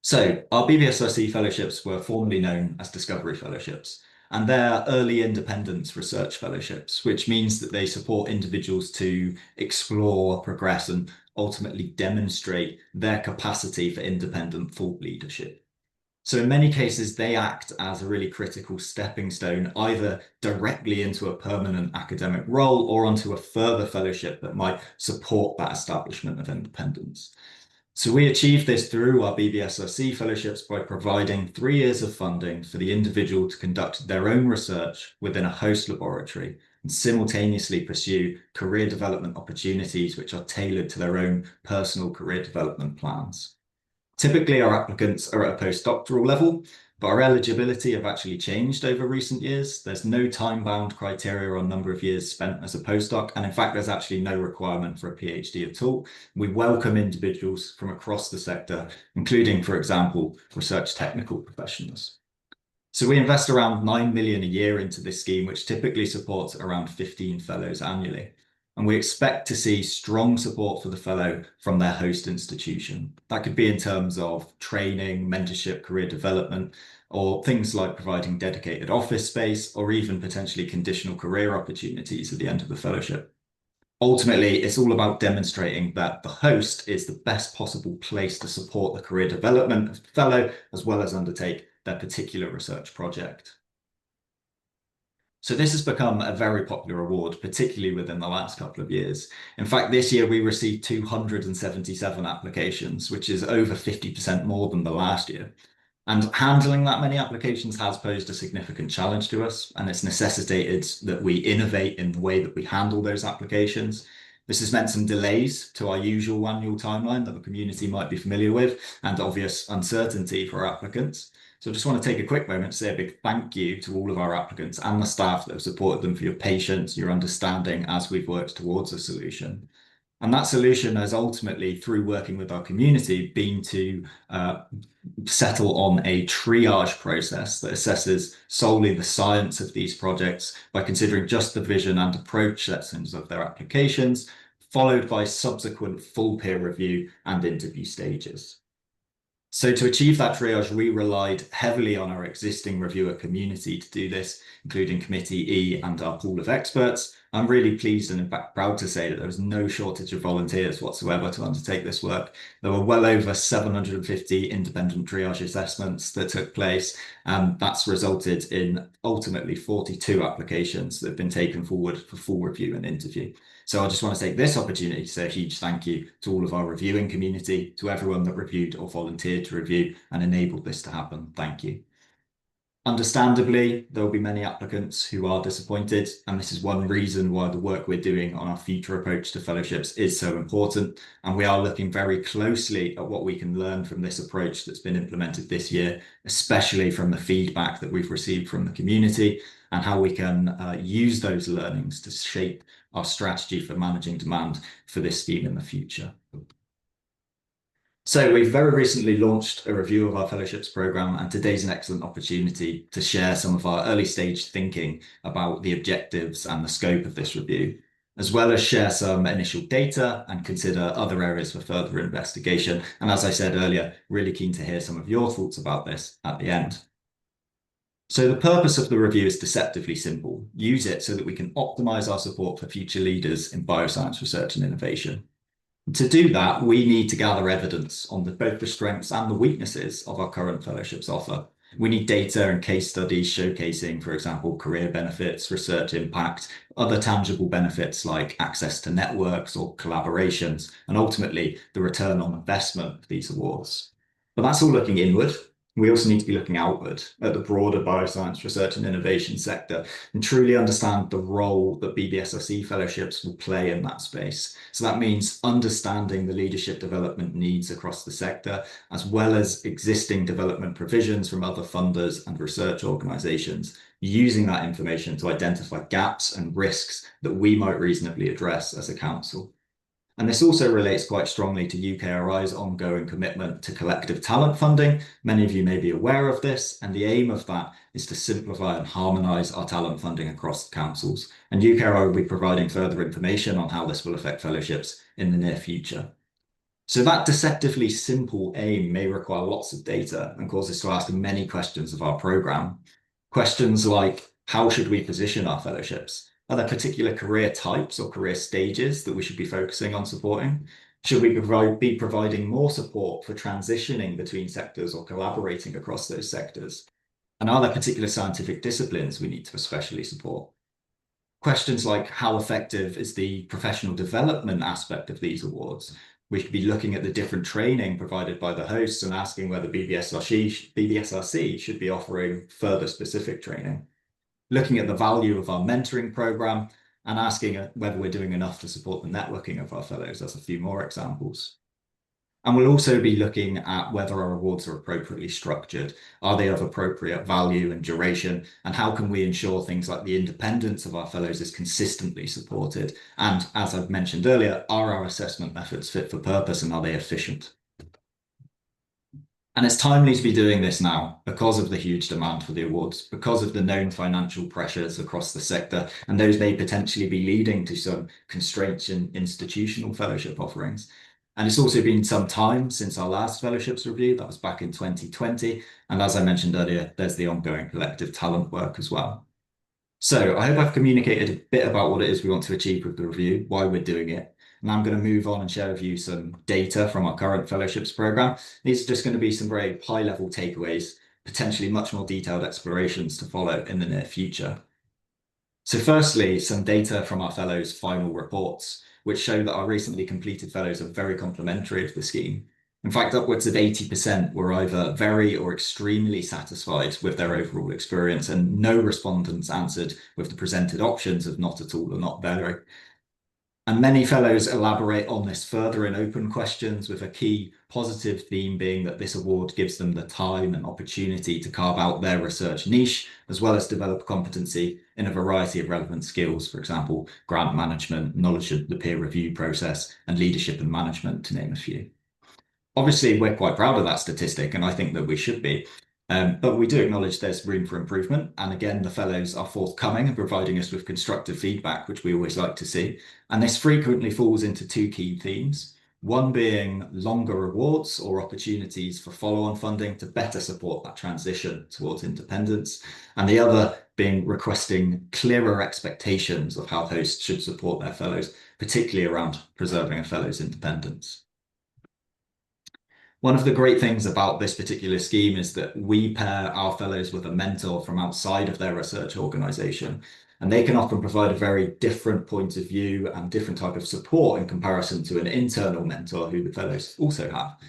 So our BBSRC Fellowships were formerly known as Discovery Fellowships, and they're early independence research fellowships, which means that they support individuals to explore, progress, and ultimately demonstrate their capacity for independent thought leadership. So in many cases, they act as a really critical stepping stone, either directly into a permanent academic role or onto a further fellowship that might support that establishment of independence. So we achieve this through our BBSRC fellowships by providing 3 years of funding for the individual to conduct their own research within a host laboratory and simultaneously pursue career development opportunities which are tailored to their own personal career development plans. Typically, our applicants are at a postdoctoral level, but our eligibility have actually changed over recent years. There's no time-bound criteria on number of years spent as a postdoc, and in fact, there's actually no requirement for a PhD at all. We welcome individuals from across the sector, including, for example, research technical professionals. So we invest around 9 million a year into this scheme, which typically supports around 15 fellows annually. And we expect to see strong support for the fellow from their host institution. That could be in terms of training, mentorship, career development, or things like providing dedicated office space, or even potentially conditional career opportunities at the end of the fellowship. Ultimately, it's all about demonstrating that the host is the best possible place to support the career development of the fellow, as well as undertake their particular research project. So this has become a very popular award, particularly within the last couple of years. In fact, this year we received 277 applications, which is over 50% more than the last year. And handling that many applications has posed a significant challenge to us, and it's necessitated that we innovate in the way that we handle those applications. This has meant some delays to our usual annual timeline that the community might be familiar with, and obvious uncertainty for applicants. So I just want to take a quick moment to say a big thank you to all of our applicants and the staff that have supported them for your patience, your understanding as we've worked towards a solution. And that solution has ultimately, through working with our community, been to settle on a triage process that assesses solely the science of these projects by considering just the vision and approach sections of their applications, followed by subsequent full peer review and interview stages. So to achieve that triage, we relied heavily on our existing reviewer community to do this, including Committee E and our pool of experts. I'm really pleased and in fact proud to say that there was no shortage of volunteers whatsoever to undertake this work. There were well over 750 independent triage assessments that took place, and that's resulted in ultimately 42 applications that have been taken forward for full review and interview. So I just want to take this opportunity to say a huge thank you to all of our reviewing community, to everyone that reviewed or volunteered to review and enabled this to happen. Thank you. Understandably, there will be many applicants who are disappointed, and this is one reason why the work we're doing on our future approach to fellowships is so important. And we are looking very closely at what we can learn from this approach that's been implemented this year, especially from the feedback that we've received from the community, and how we can use those learnings to shape our strategy for managing demand for this scheme in the future. So we've very recently launched a review of our fellowships programme, and today's an excellent opportunity to share some of our early stage thinking about the objectives and the scope of this review, as well as share some initial data and consider other areas for further investigation. And as I said earlier, really keen to hear some of your thoughts about this at the end. So the purpose of the review is deceptively simple. Use it so that we can optimise our support for future leaders in bioscience research and innovation. To do that, we need to gather evidence on both the strengths and the weaknesses of our current fellowships offer. We need data and case studies showcasing, for example, career benefits, research impact, other tangible benefits like access to networks or collaborations, and ultimately the return on investment of these awards. But that's all looking inward. We also need to be looking outward at the broader bioscience research and innovation sector and truly understand the role that BBSRC fellowships will play in that space. So that means understanding the leadership development needs across the sector, as well as existing development provisions from other funders and research organisations, using that information to identify gaps and risks that we might reasonably address as a council. And this also relates quite strongly to UKRI's ongoing commitment to collective talent funding. Many of you may be aware of this, and the aim of that is to simplify and harmonise our talent funding across the councils. And UKRI will be providing further information on how this will affect fellowships in the near future. So that deceptively simple aim may require lots of data and cause us to ask many questions of our programme. Questions like, how should we position our fellowships? Are there particular career types or career stages that we should be focusing on supporting? Should we be providing more support for transitioning between sectors or collaborating across those sectors? And are there particular scientific disciplines we need to especially support? Questions like, how effective is the professional development aspect of these awards? We could be looking at the different training provided by the hosts and asking whether BBSRC should be offering further specific training. Looking at the value of our mentoring programme and asking whether we're doing enough to support the networking of our fellows. That's a few more examples. And we'll also be looking at whether our awards are appropriately structured. Are they of appropriate value and duration? And how can we ensure things like the independence of our fellows is consistently supported? And as I've mentioned earlier, are our assessment methods fit for purpose and are they efficient? And it's timely to be doing this now because of the huge demand for the awards, because of the known financial pressures across the sector, and those may potentially be leading to some constraints in institutional fellowship offerings. And it's also been some time since our last fellowships review, that was back in 2020. And as I mentioned earlier, there's the ongoing collective talent work as well. So I hope I've communicated a bit about what it is we want to achieve with the review, why we're doing it. And I'm going to move on and share with you some data from our current fellowships program. These are just going to be some very high-level takeaways, potentially much more detailed explorations to follow in the near future. So firstly, some data from our fellows' final reports, which show that our recently completed fellows are very complementary of the scheme. In fact, upwards of 80% were either very or extremely satisfied with their overall experience, and no respondents answered with the presented options of not at all or not very. And many fellows elaborate on this further in open questions, with a key positive theme being that this award gives them the time and opportunity to carve out their research niche, as well as develop competency in a variety of relevant skills, for example, grant management, knowledge of the peer review process, and leadership and management, to name a few. Obviously, we're quite proud of that statistic, and I think that we should be. But we do acknowledge there's room for improvement. And again, the fellows are forthcoming and providing us with constructive feedback, which we always like to see. And this frequently falls into two key themes. One being longer awards or opportunities for follow-on funding to better support that transition towards independence. And the other being requesting clearer expectations of how hosts should support their fellows, particularly around preserving a fellow's independence. One of the great things about this particular scheme is that we pair our fellows with a mentor from outside of their research organisation, and they can often provide a very different point of view and different type of support in comparison to an internal mentor who the fellows also have.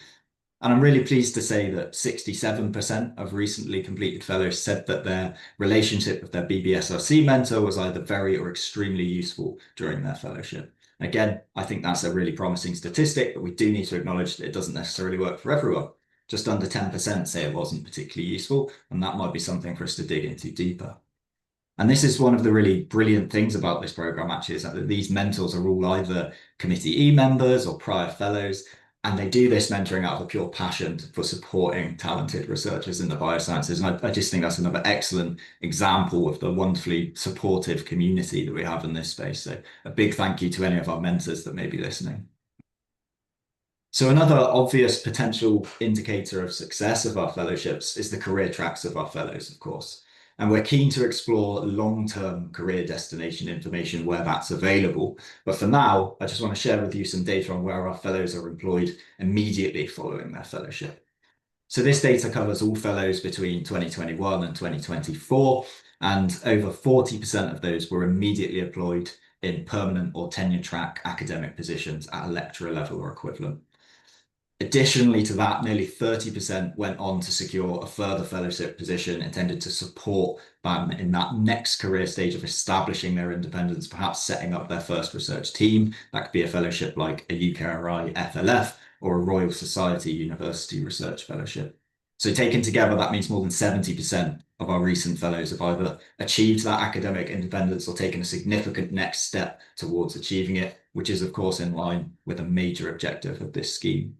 And I'm really pleased to say that 67% of recently completed fellows said that their relationship with their BBSRC mentor was either very or extremely useful during their fellowship. Again, I think that's a really promising statistic, but we do need to acknowledge that it doesn't necessarily work for everyone. Just under 10% say it wasn't particularly useful, and that might be something for us to dig into deeper. And this is one of the really brilliant things about this program, actually, is that these mentors are all either Committee E members or prior fellows, and they do this mentoring out of a pure passion for supporting talented researchers in the biosciences. And I just think that's another excellent example of the wonderfully supportive community that we have in this space. So a big thank you to any of our mentors that may be listening. So another obvious potential indicator of success of our fellowships is the career tracks of our fellows, of course. And we're keen to explore long-term career destination information where that's available. But for now, I just want to share with you some data on where our fellows are employed immediately following their fellowship. So this data covers all fellows between 2021 and 2024, and over 40% of those were immediately employed in permanent or tenure track academic positions at a lecturer level or equivalent. Additionally to that, nearly 30% went on to secure a further fellowship position intended to support them in that next career stage of establishing their independence, perhaps setting up their first research team. That could be a fellowship like a UKRI FLF or a Royal Society University Research Fellowship. So taken together, that means more than 70% of our recent fellows have either achieved that academic independence or taken a significant next step towards achieving it, which is of course in line with a major objective of this scheme.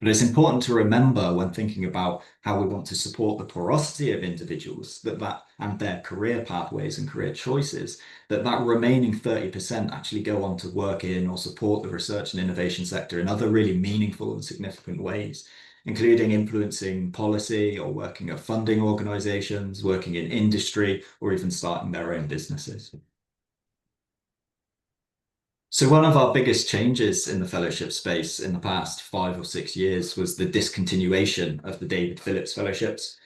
But it's important to remember when thinking about how we want to support the porosity of individuals and their career pathways and career choices, that remaining 30% actually go on to work in or support the research and innovation sector in other really meaningful and significant ways, including influencing policy or working at funding organisations, working in industry, or even starting their own businesses. So one of our biggest changes in the fellowship space in the past 5 or 6 years was the discontinuation of the David Phillips fellowships.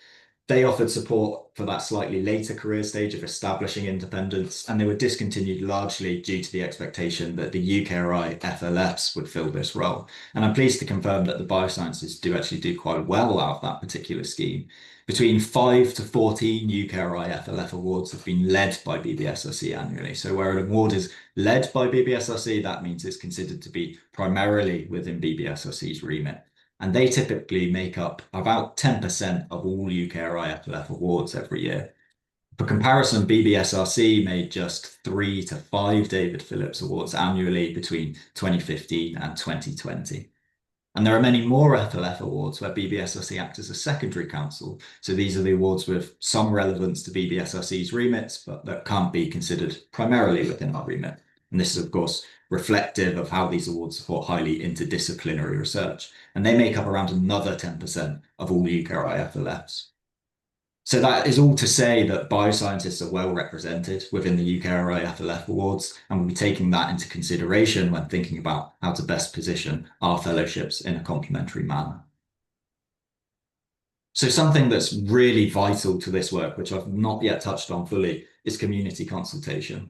They offered support for that slightly later career stage of establishing independence, and they were discontinued largely due to the expectation that the UKRI FLFs would fill this role. And I'm pleased to confirm that the biosciences do actually do quite well out of that particular scheme. Between 5 to 14 UKRI FLF awards have been led by BBSRC annually. So where an award is led by BBSRC, that means it's considered to be primarily within BBSRC's remit. And they typically make up about 10% of all UKRI FLF awards every year. For comparison, BBSRC made just 3 to 5 David Phillips Awards annually between 2015 and 2020. And there are many more FLF awards where BBSRC acts as a secondary council. So these are the awards with some relevance to BBSRC's remits, but that can't be considered primarily within our remit. And this is, of course, reflective of how these awards support highly interdisciplinary research. And they make up around another 10% of all UKRI FLFs. So that is all to say that bioscientists are well represented within the UKRI FLF Awards, and we'll be taking that into consideration when thinking about how to best position our fellowships in a complementary manner. So something that's really vital to this work, which I've not yet touched on fully, is community consultation.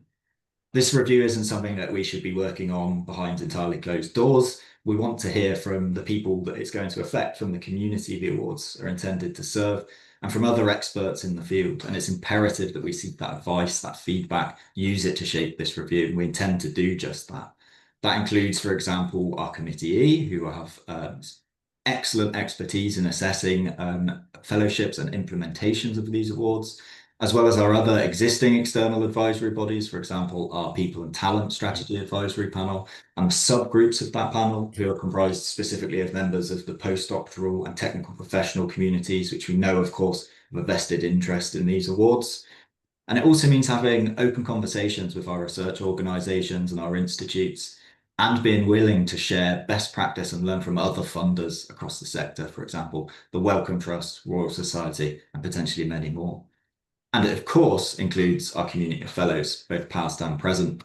This review isn't something that we should be working on behind entirely closed doors. We want to hear from the people that it's going to affect, from the community the awards are intended to serve, and from other experts in the field. And it's imperative that we seek that advice, that feedback, use it to shape this review. And we intend to do just that. That includes, for example, our committee, who have excellent expertise in assessing fellowships and implementations of these awards, as well as our other existing external advisory bodies, for example, our People and Talent Strategy Advisory Panel, and subgroups of that panel, who are comprised specifically of members of the postdoctoral and technical professional communities, which we know, of course, have a vested interest in these awards. And it also means having open conversations with our research organisations and our institutes, and being willing to share best practice and learn from other funders across the sector, for example, the Wellcome Trust, Royal Society, and potentially many more. And it, of course, includes our community of fellows, both past and present.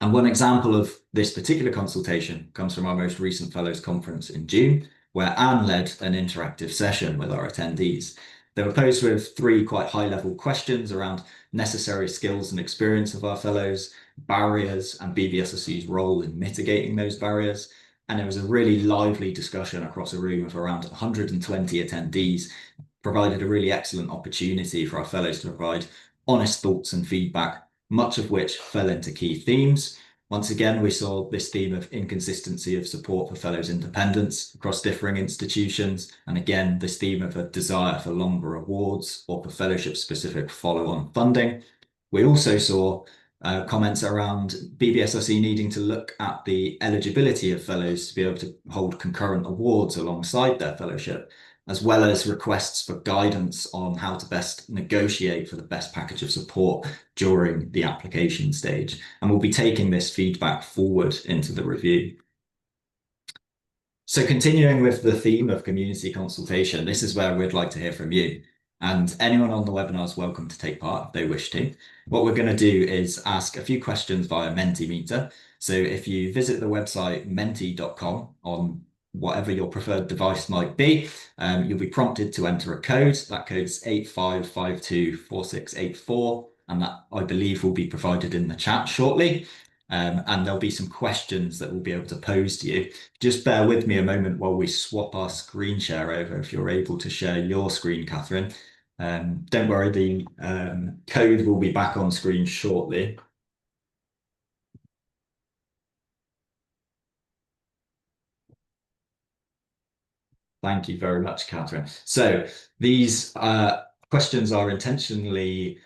And one example of this particular consultation comes from our most recent Fellows Conference in June, where Anne led an interactive session with our attendees. They were posed with 3 quite high-level questions around necessary skills and experience of our fellows, barriers, and BBSRC's role in mitigating those barriers. And it was a really lively discussion across a room of around 120 attendees, provided a really excellent opportunity for our fellows to provide honest thoughts and feedback, much of which fell into key themes. Once again, we saw this theme of inconsistency of support for fellows' independence across differing institutions, and again, this theme of a desire for longer awards or for fellowship-specific follow-on funding. We also saw comments around BBSRC needing to look at the eligibility of fellows to be able to hold concurrent awards alongside their fellowship, as well as requests for guidance on how to best negotiate for the best package of support during the application stage. And we'll be taking this feedback forward into the review. So continuing with the theme of community consultation, this is where we'd like to hear from you. And anyone on the webinar is welcome to take part if they wish to. What we're going to do is ask a few questions via Mentimeter. So if you visit the website menti.com on whatever your preferred device might be, you'll be prompted to enter a code. That code is 85524684, and that, I believe, will be provided in the chat shortly. And there'll be some questions that we'll be able to pose to you. Just bear with me a moment while we swap our screen share over, if you're able to share your screen, Catherine. Don't worry, the code will be back on screen shortly. Thank you very much, Catherine. So these questions are intentionally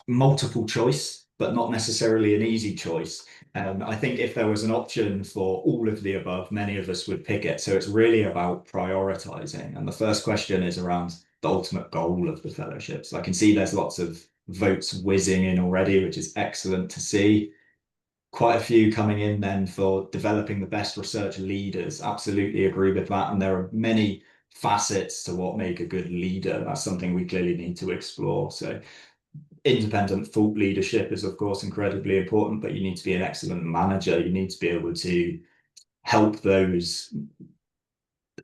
multiple choice, but not necessarily an easy choice. I think if there was an option for all of the above, many of us would pick it. So it's really about prioritizing. And the first question is around the ultimate goal of the fellowships. I can see there's lots of votes whizzing in already, which is excellent to see. Quite a few coming in then for developing the best research leaders. Absolutely agree with that. And there are many facets to what make a good leader. That's something we clearly need to explore. So independent thought leadership is, of course, incredibly important, but you need to be an excellent manager. You need to be able to help those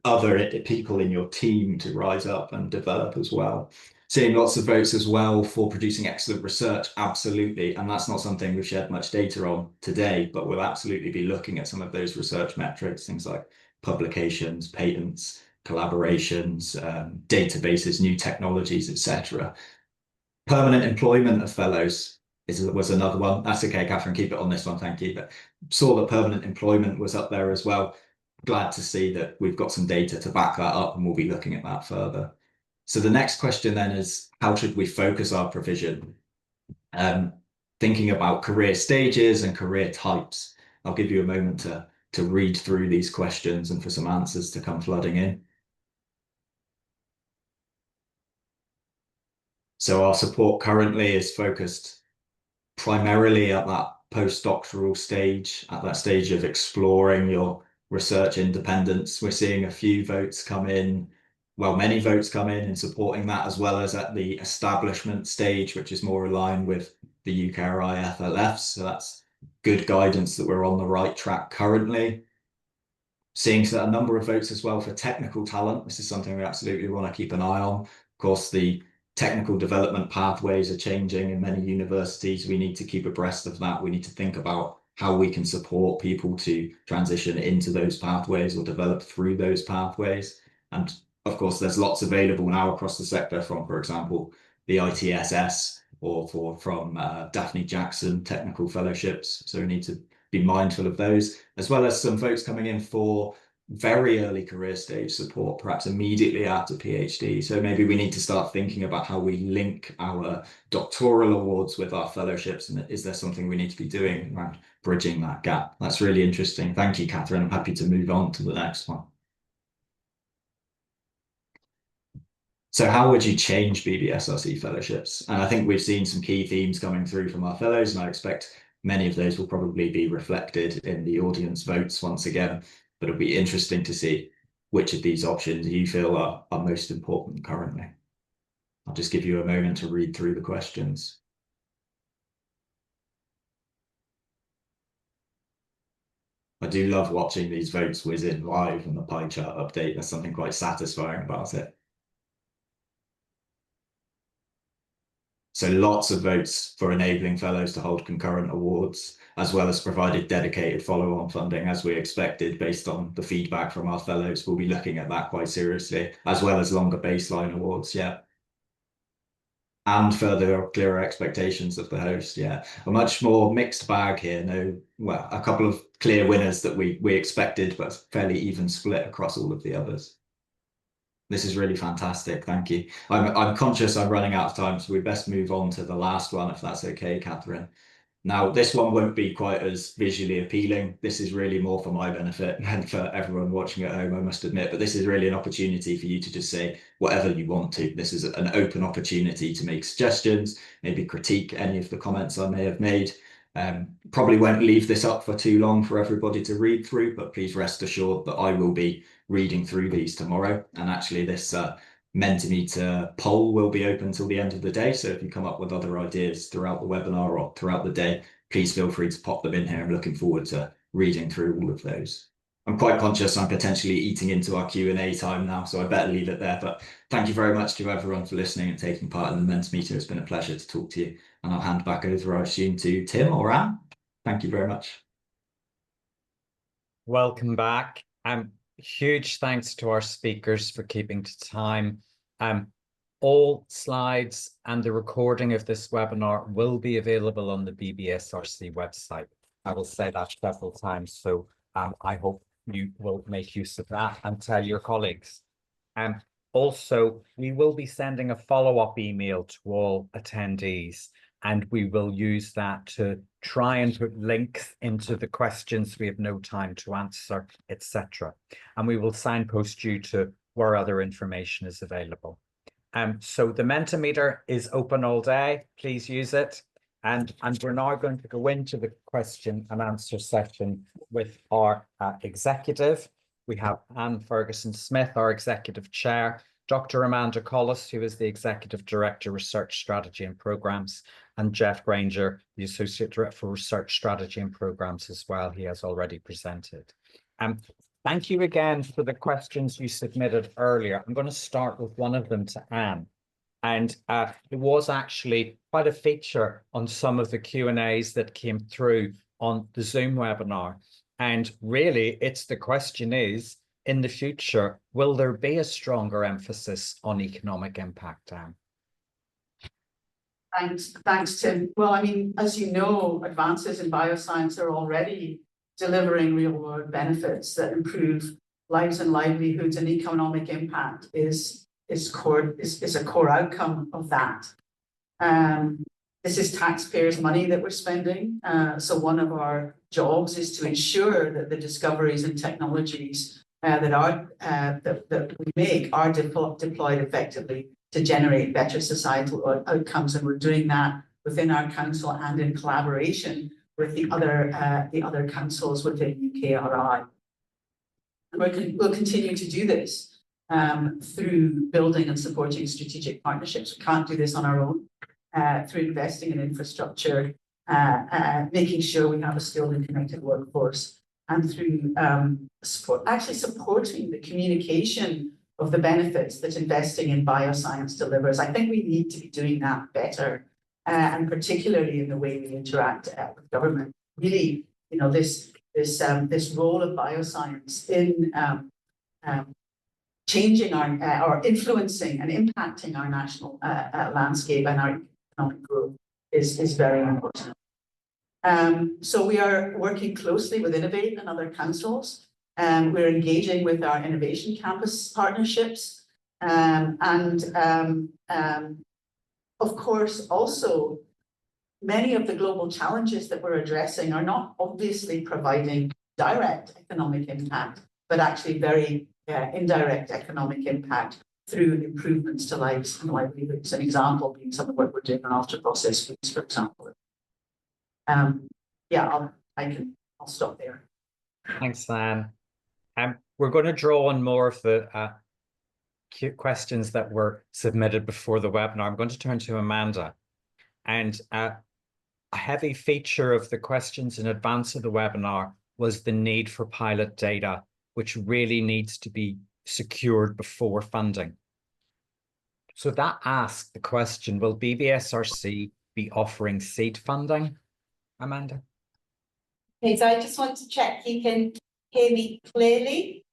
other people in your team to rise up and develop as well. Seeing lots of votes as well for producing excellent research, absolutely. And that's not something we've shared much data on today, but we'll absolutely be looking at some of those research metrics, things like publications, patents, collaborations, databases, new technologies, etc. Permanent employment of fellows was another one. That's okay, Catherine, keep it on this one, thank you. But saw that permanent employment was up there as well. Glad to see that we've got some data to back that up, and we'll be looking at that further. So the next question then is, how should we focus our provision? Thinking about career stages and career types. I'll give you a moment to read through these questions and for some answers to come flooding in. So our support currently is focused primarily at that postdoctoral stage, at that stage of exploring your research independence. We're seeing a few votes come in many votes come in supporting that, as well as at the establishment stage, which is more aligned with the UKRI FLFs. So that's good guidance that we're on the right track currently. Seeing a number of votes as well for technical talent. This is something we absolutely want to keep an eye on. Of course, the technical development pathways are changing in many universities. We need to keep abreast of that. We need to think about how we can support people to transition into those pathways or develop through those pathways. And of course, there's lots available now across the sector from, for example, the ITSS or from Daphne Jackson technical fellowships. So we need to be mindful of those, as well as some folks coming in for very early career stage support, perhaps immediately after PhD. So maybe we need to start thinking about how we link our doctoral awards with our fellowships, and is there something we need to be doing around bridging that gap? That's really interesting. Thank you, Catherine. I'm happy to move on to the next one. So how would you change BBSRC fellowships? And I think we've seen some key themes coming through from our fellows, and I expect many of those will probably be reflected in the audience votes once again, but it'll be interesting to see which of these options you feel are most important currently. I'll just give you a moment to read through the questions. I do love watching these votes whiz in live and the pie chart update. There's something quite satisfying about it. So lots of votes for enabling fellows to hold concurrent awards, as well as provided dedicated follow-on funding, as we expected, based on the feedback from our fellows. We'll be looking at that quite seriously, as well as longer baseline awards, yeah. And further clearer expectations of the host, yeah. A much more mixed bag here. Well, a couple of clear winners that we expected, but fairly even split across all of the others. This is really fantastic. Thank you. I'm conscious I'm running out of time, so we best move on to the last one, if that's okay, Catherine. Now, this one won't be quite as visually appealing. This is really more for my benefit and for everyone watching at home, I must admit. But this is really an opportunity for you to just say whatever you want to. This is an open opportunity to make suggestions, maybe critique any of the comments I may have made. Probably won't leave this up for too long for everybody to read through, but please rest assured that I will be reading through these tomorrow. And actually this Mentimeter poll will be open till the end of the day. So if you come up with other ideas throughout the webinar or throughout the day, please feel free to pop them in here. I'm looking forward to reading through all of those. I'm quite conscious I'm potentially eating into our Q&A time now, so I better leave it there. But thank you very much to everyone for listening and taking part in the Mentimeter. It's been a pleasure to talk to you. And I'll hand back over, I assume, to Tim or Anne. Thank you very much. Welcome back. Huge thanks to our speakers for keeping to time. All slides and the recording of this webinar will be available on the BBSRC website. I will say that several times, so I hope you will make use of that and tell your colleagues. Also, we will be sending a follow-up email to all attendees, and we will use that to try and put links into the questions we have no time to answer, etc. And we will signpost you to where other information is available. So the Mentimeter is open all day. Please use it. And we're now going to go into the question and answer session with our executive. We have Anne Ferguson-Smith, our Executive Chair, Dr. Amanda Collis, who is the Executive Director, Research Strategy and Programs, and Jef Grainger, the Associate Director for Research Strategy and Programs as well. He has already presented. Thank you again for the questions you submitted earlier. I'm going to start with one of them to Anne. And it was actually quite a feature on some of the Q&As that came through on the Zoom webinar. And really, the question is, in the future, will there be a stronger emphasis on economic impact, Anne? Thanks, Tim. Well, I mean, as you know, advances in bioscience are already delivering real-world benefits that improve lives and livelihoods, and economic impact is a core outcome of that. This is taxpayers' money that we're spending. So one of our jobs is to ensure that the discoveries and technologies that we make are deployed effectively to generate better societal outcomes, and we're doing that within our council and in collaboration with the other councils within UKRI. And we'll continue to do this. through building and supporting strategic partnerships. We can't do this on our own. Through investing in infrastructure, making sure we have a skilled and connected workforce, and through supporting the communication of the benefits that investing in bioscience delivers. I think we need to be doing that better, and particularly in the way we interact with government. Really, you know, this role of bioscience in changing our or influencing and impacting our national landscape and our economic growth is very important. So we are working closely with Innovate and other councils. We're engaging with our innovation campus partnerships, of course, also many of the global challenges that we're addressing are not obviously providing direct economic impact, but actually very indirect economic impact through improvements to lives and livelihoods. An example being some of the work we're doing on ultra-processed foods, for example. Yeah, I'll stop there. Thanks, Anne. We're going to draw on more of the questions that were submitted before the webinar. I'm going to turn to Amanda. And a heavy feature of the questions in advance of the webinar was the need for pilot data, which really needs to be secured before funding. So that asks the question, will BBSRC be offering seed funding, Amanda? Okay, so I just want to check you can hear me clearly.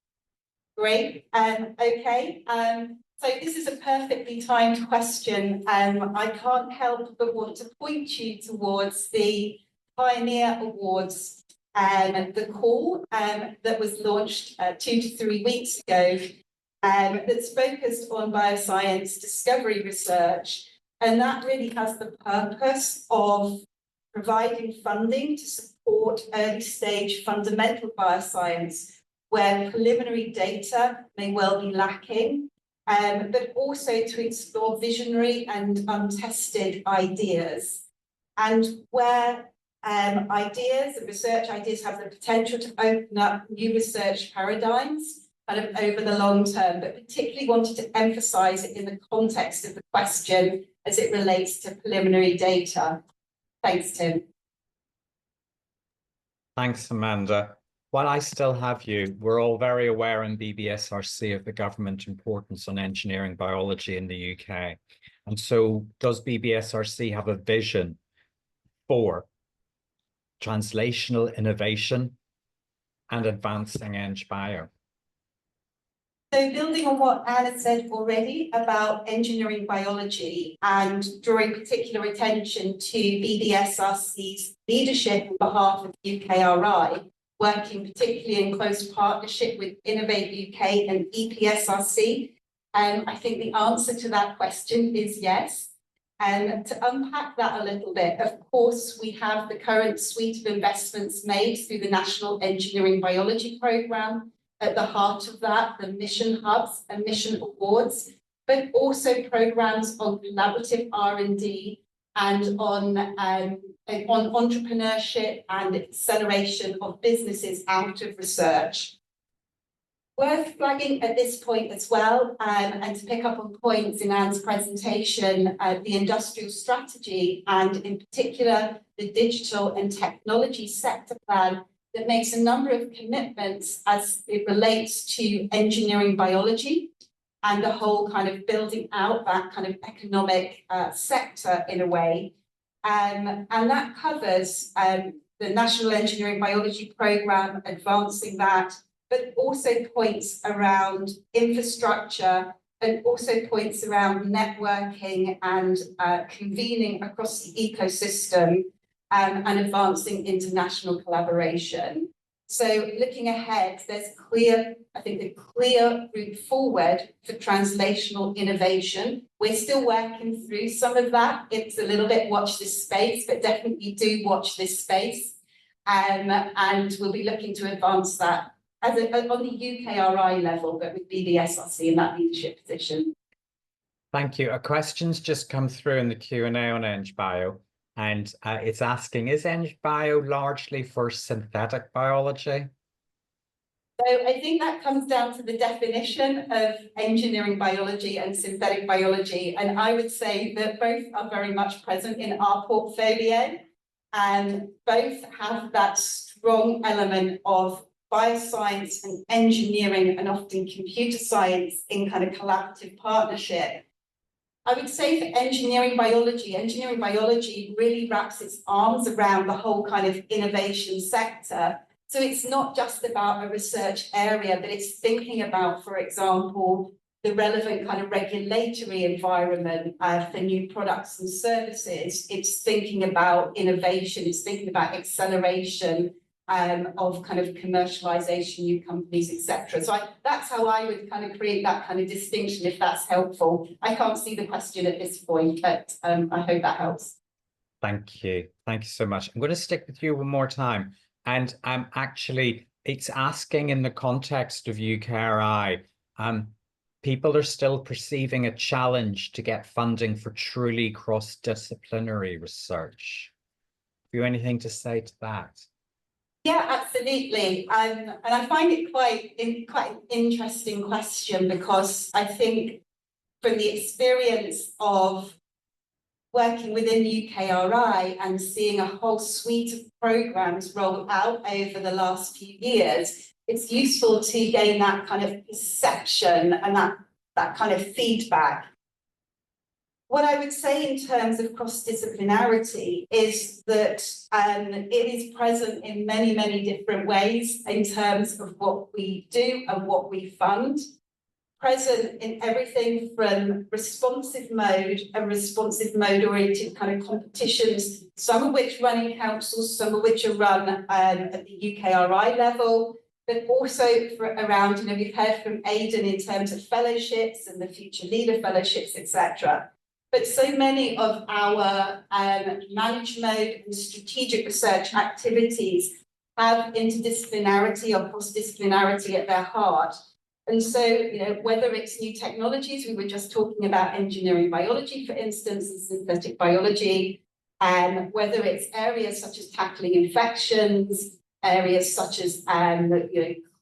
Great. Okay. So this is a perfectly timed question. I can't help but want to point you towards the Pioneer Awards, the call that was launched 2 to 3 weeks ago, that's focused on bioscience discovery research. And that really has the purpose of providing funding to support early stage fundamental bioscience where preliminary data may well be lacking, but also to explore visionary and untested ideas. And where ideas and research ideas have the potential to open up new research paradigms kind of over the long term, but particularly wanted to emphasize it in the context of the question as it relates to preliminary data. Thanks, Tim. Thanks, Amanda. While I still have you, we're all very aware in BBSRC of the government importance on engineering biology in the UK. And so does BBSRC have a vision for translational innovation and advancing Eng Bio? So building on what Anne had said already about engineering biology and drawing particular attention to BBSRC's leadership on behalf of UKRI, working particularly in close partnership with Innovate UK and EPSRC, I think the answer to that question is yes. And to unpack that a little bit, of course, we have the current suite of investments made through the National Engineering Biology Programme. At the heart of that, the mission hubs and mission awards, but also programs on collaborative R&D and on entrepreneurship and acceleration of businesses out of research. Worth flagging at this point as well, and to pick up on points in Anne's presentation, the industrial strategy and in particular the digital and technology sector plan that makes a number of commitments as it relates to engineering biology and the whole kind of building out that kind of economic sector in a way. And that covers the National Engineering Biology Programme, advancing that, but also points around infrastructure and also points around networking and convening across the ecosystem and advancing international collaboration. So looking ahead, there's I think a clear route forward for translational innovation. We're still working through some of that. It's a little bit watch this space, but definitely do watch this space. And we'll be looking to advance that on the UKRI level, but with BBSRC in that leadership position. Thank you. A question's just come through in the Q&A on Eng Bio. And it's asking, is Eng Bio largely for synthetic biology? So I think that comes down to the definition of engineering biology and synthetic biology. And I would say that both are very much present in our portfolio, and both have that strong element of bioscience and engineering and often computer science in kind of collaborative partnership. I would say for engineering biology really wraps its arms around the whole kind of innovation sector. So it's not just about a research area, but it's thinking about, for example, the relevant kind of regulatory environment for new products and services. It's thinking about innovation, it's thinking about acceleration of kind of commercialization, new companies, etc. So that's how I would kind of create that kind of distinction, if that's helpful. I can't see the question at this point, but I hope that helps. Thank you. Thank you so much. I'm going to stick with you one more time. And actually, it's asking in the context of UKRI, people are still perceiving a challenge to get funding for truly cross-disciplinary research. Have you anything to say to that? Yeah, absolutely. And I find it quite an interesting question, because I think from the experience of working within UKRI and seeing a whole suite of programs roll out over the last few years, it's useful to gain that kind of perception and that kind of feedback. What I would say in terms of cross-disciplinarity is that it is present in many, many different ways in terms of what we do and what we fund. Present in everything from responsive mode and responsive mode oriented kind of competitions, some of which run in councils, some of which are run at the UKRI level, but also around, we've heard from Aidan in terms of fellowships and the Future Leader Fellowships, etc. But so many of our managed mode and strategic research activities have interdisciplinarity or cross-disciplinarity at their heart. And so, whether it's new technologies, we were just talking about engineering biology, for instance, and synthetic biology, and whether it's areas such as tackling infections, areas such as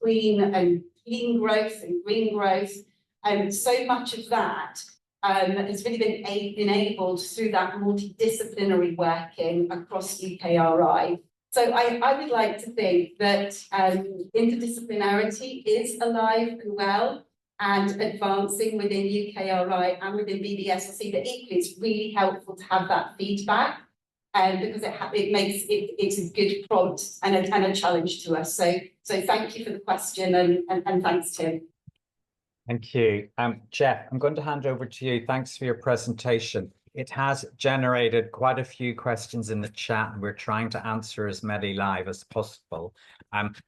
clean growth and green growth, and so much of that has really been enabled through that multidisciplinary working across UKRI. So I would like to think that interdisciplinarity is alive and well and advancing within UKRI and within BBSRC, but equally it's really helpful to have that feedback because it makes it's a good prompt and a challenge to us. So thank you for the question and thanks, Tim. Thank you. Jef, I'm going to hand over to you. Thanks for your presentation. It has generated quite a few questions in the chat, and we're trying to answer as many live as possible.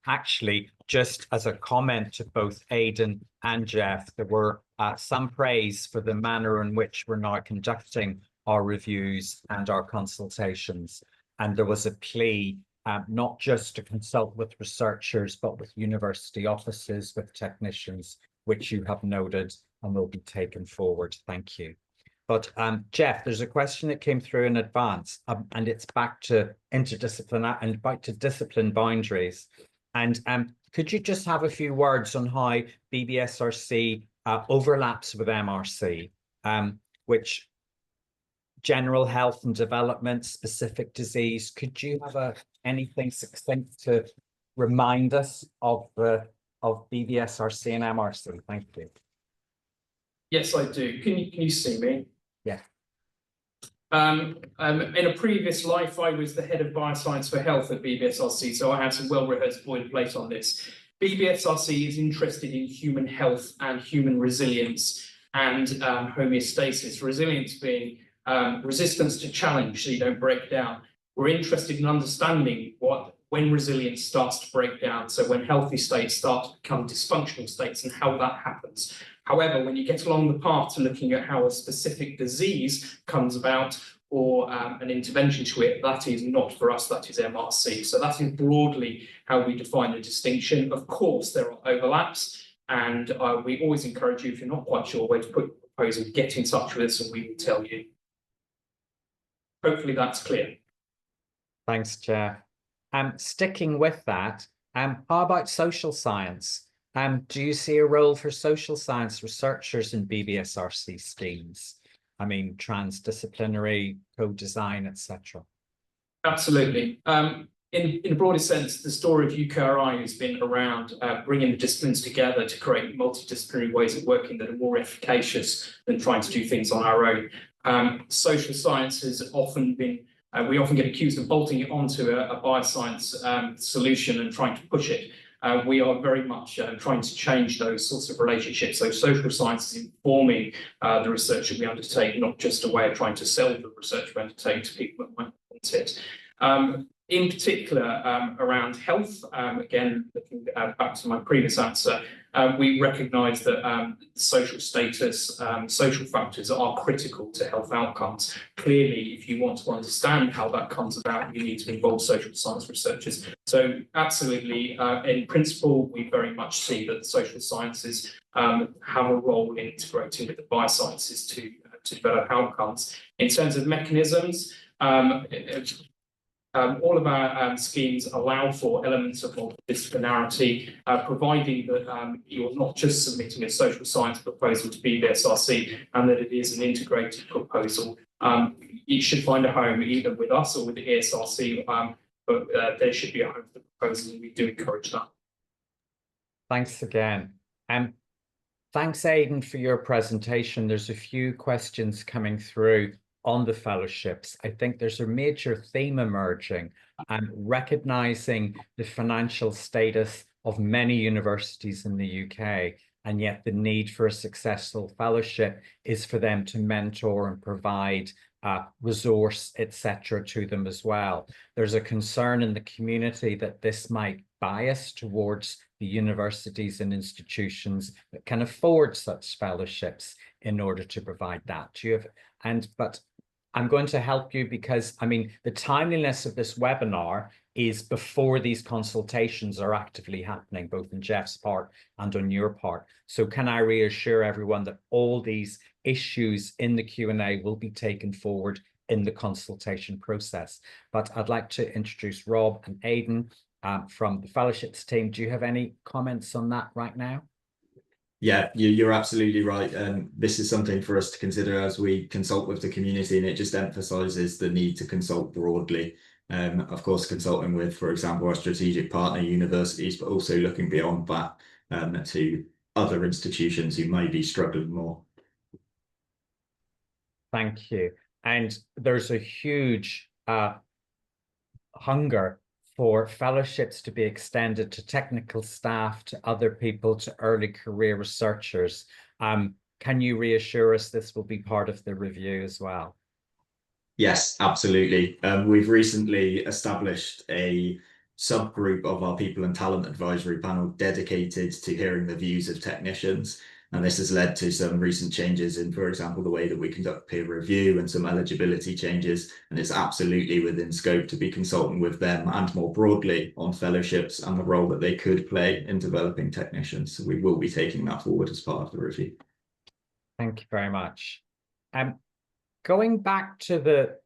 Actually, just as a comment to both Aidan and Jef, there were some praise for the manner in which we're now conducting our reviews and our consultations. And there was a plea not just to consult with researchers, but with university offices, with technicians, which you have noted and will be taken forward. Thank you. But Jef, there's a question that came through in advance, and it's back to interdisciplinary and back to discipline boundaries. And could you just have a few words on how BBSRC overlaps with MRC, which general health and development, specific disease? Could you have anything succinct to remind us of BBSRC and MRC? Thank you. Yes, I do. Can you see me? Yeah. In a previous life, I was the head of bioscience for health at BBSRC, so I have some well-rehearsed boilerplate on this. BBSRC is interested in human health and human resilience and homeostasis. Resilience being resistance to challenge, so you don't break down. We're interested in understanding when resilience starts to break down, so when healthy states start to become dysfunctional states and how that happens. However, when you get along the path to looking at how a specific disease comes about or an intervention to it, that is not for us, that is MRC. So that is broadly how we define the distinction. Of course, there are overlaps, and we always encourage you, if you're not quite sure where to put your proposal, get in touch with us and we will tell you. Hopefully that's clear. Thanks, Chair. Sticking with that, How about social science? Do you see a role for social science researchers in BBSRC schemes? I mean, transdisciplinary, co-design, etc. Absolutely. In a broader sense, the story of UKRI has been around bringing the disciplines together to create multidisciplinary ways of working that are more efficacious than trying to do things on our own. Social science has often been, we often get accused of bolting it onto a bioscience solution and trying to push it. We are very much trying to change those sorts of relationships. So social science is informing the research that we undertake, not just a way of trying to sell the research we undertake to people that might want it. In particular, around health, again, looking back to my previous answer, we recognise that social status, social factors are critical to health outcomes. Clearly, if you want to understand how that comes about, you need to involve social science researchers. So absolutely, in principle, we very much see that the social sciences have a role in integrating with the biosciences to develop outcomes. In terms of mechanisms, all of our schemes allow for elements of multidisciplinarity, providing that you're not just submitting a social science proposal to BBSRC and that it is an integrated proposal. It should find a home either with us or with the ESRC, but there should be a home for the proposal, and we do encourage that. Thanks again. Thanks, Aidan, for your presentation. There's a few questions coming through on the fellowships. I think there's a major theme emerging, and recognizing the financial status of many universities in the UK, and yet the need for a successful fellowship is for them to mentor and provide resource, etc., to them as well. There's a concern in the community that this might bias towards the universities and institutions that can afford such fellowships in order to provide that. Do you have, but I'm going to help you because, I mean, the timeliness of this webinar is before these consultations are actively happening, both on Jeff's part and on your part. So can I reassure everyone that all these issues in the Q&A will be taken forward in the consultation process? But I'd like to introduce Rob and Aidan from the fellowships team. Do you have any comments on that right now? Yeah, you're absolutely right. And this is something for us to consider as we consult with the community, and it just emphasises the need to consult broadly. Of course, consulting with, for example, our strategic partner universities, but also looking beyond that to other institutions who may be struggling more. Thank you. And there's a huge hunger for fellowships to be extended to technical staff, to other people, to early career researchers. Can you reassure us this will be part of the review as well? Yes, absolutely. We've recently established a subgroup of our People and Talent Advisory Panel dedicated to hearing the views of technicians. And this has led to some recent changes in, for example, the way that we conduct peer review and some eligibility changes. And it's absolutely within scope to be consulting with them and more broadly on fellowships and the role that they could play in developing technicians. So we will be taking that forward as part of the review. Thank you very much. Going back to the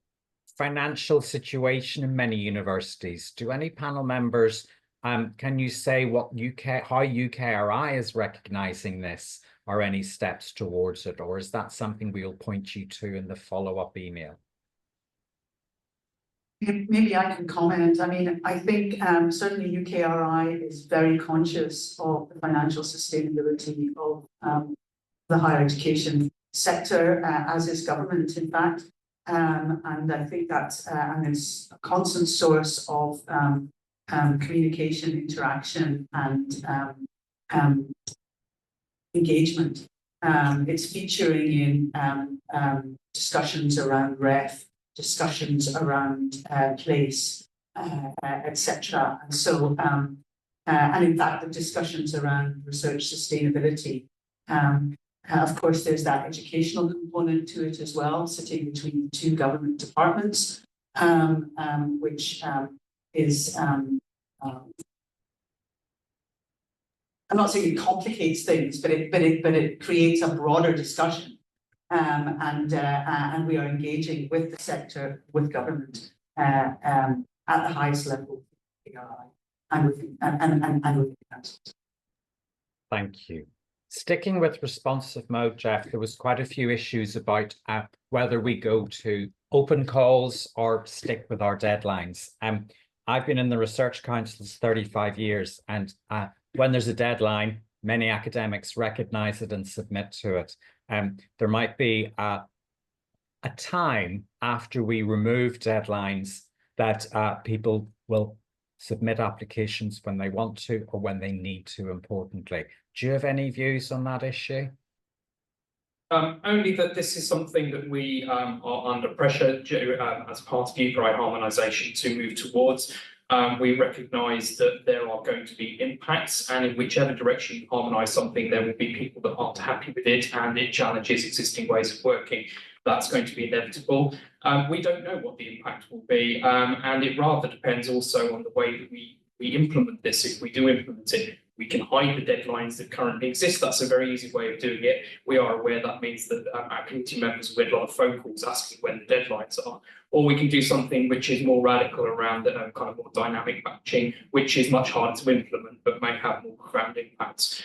financial situation in many universities, do any panel members, can you say what how UKRI is recognising this, or any steps towards it, or is that something we'll point you to in the follow-up email? Maybe I can comment. I mean, I think certainly UKRI is very conscious of the financial sustainability of the higher education sector, as is government, in fact. And I think that's and it's a constant source of communication, interaction, and engagement. It's featuring in discussions around REF, discussions around place, etc. And so, and in fact, the discussions around research sustainability. Of course, there's that educational component to it as well, sitting between the two government departments, which is, I'm not saying it complicates things, but it creates a broader discussion, and we are engaging with the sector, with government, at the highest level. within councils. Thank you. Sticking with responsive mode, Jef, there was quite a few issues about whether we go to open calls or stick with our deadlines. I've been in the Research Council's 35 years, and when there's a deadline, many academics recognise it and submit to it. There might be a time after we remove deadlines that people will submit applications when they want to or when they need to, importantly. Do you have any views on that issue? Only that this is something that we are under pressure as part of UPRI harmonisation to move towards. We recognise that there are going to be impacts, and in whichever direction you harmonise something, there will be people that aren't happy with it and it challenges existing ways of working. That's going to be inevitable. We don't know what the impact will be, and it rather depends also on the way that we implement this. If we do implement it, we can hide the deadlines that currently exist. That's a very easy way of doing it. We are aware that means that our committee members will get a lot of phone calls asking when the deadlines are. Or we can do something which is more radical around kind of more dynamic matching, which is much harder to implement but may have more profound impacts.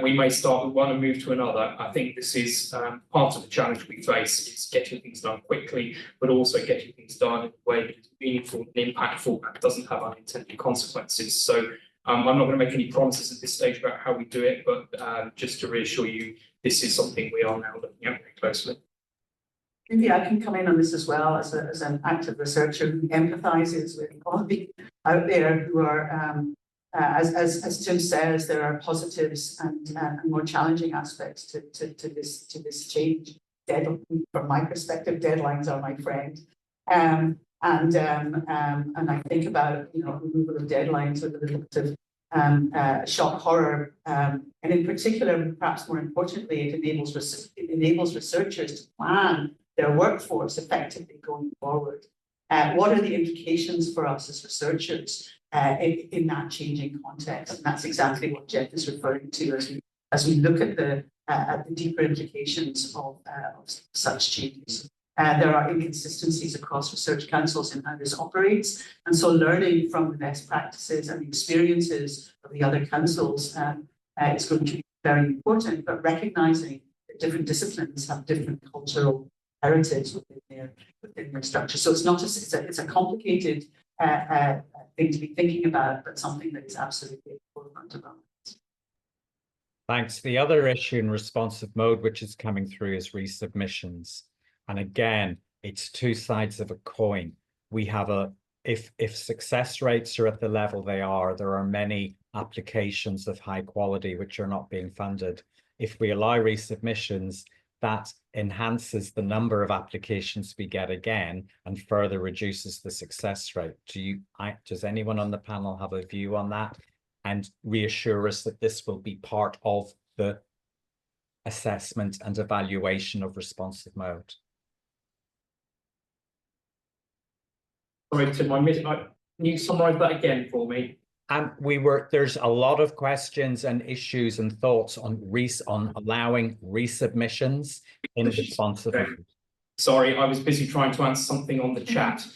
We may start with one and move to another. I think this is part of the challenge we face, is getting things done quickly, but also getting things done in a way that is meaningful and impactful and doesn't have unintended consequences. So I'm not going to make any promises at this stage about how we do it, but just to reassure you, this is something we are now looking at very closely. Maybe I can come in on this as well as an active researcher who empathises with all of you out there who are, as Tim says, there are positives and more challenging aspects to this change. From my perspective, deadlines are my friend. And I think about, removal of deadlines with a little bit of shock horror, and in particular, perhaps more importantly, it enables researchers to plan their workforce effectively going forward. What are the implications for us as researchers in that changing context? And that's exactly what Jef is referring to as we look at the deeper implications of such changes. There are inconsistencies across research councils in how this operates, and so learning from the best practices and the experiences of the other councils is going to be very important, but recognising that different disciplines have different cultural heritage within their structure. So it's not just, it's a complicated thing to be thinking about, but something that is absolutely important about it. Thanks. The other issue in responsive mode, which is coming through, is resubmissions. And again, it's two sides of a coin. We have if success rates are at the level they are, there are many applications of high quality which are not being funded. If we allow resubmissions, that enhances the number of applications we get again and further reduces the success rate. Does anyone on the panel have a view on that and reassure us that this will be part of the assessment and evaluation of responsive mode? Sorry, Tim, can you summarise that again for me? There's a lot of questions and issues and thoughts on allowing resubmissions in responsive mode. Sorry, I was busy trying to answer something on the chat.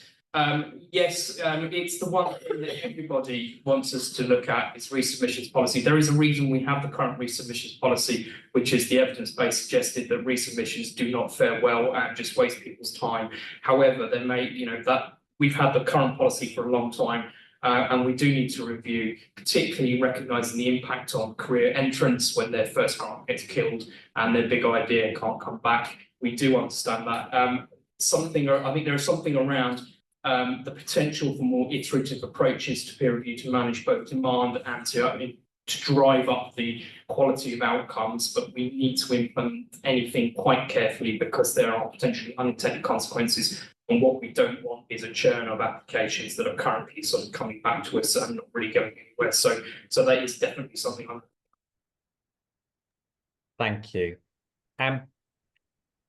Yes, it's the one thing that everybody wants us to look at is resubmissions policy. There is a reason we have the current resubmissions policy, which is the evidence base suggested that resubmissions do not fare well and just waste people's time. However, there may, that we've had the current policy for a long time. And we do need to review, particularly recognising the impact on career entrants when their first grant gets killed and their big idea can't come back. We do understand that. I think there is something around the potential for more iterative approaches to peer review to manage both demand and to drive up the quality of outcomes, but we need to implement anything quite carefully because there are potentially unintended consequences. And what we don't want is a churn of applications that are currently sort of coming back to us and not really going anywhere. So that is definitely something I'm. Thank you.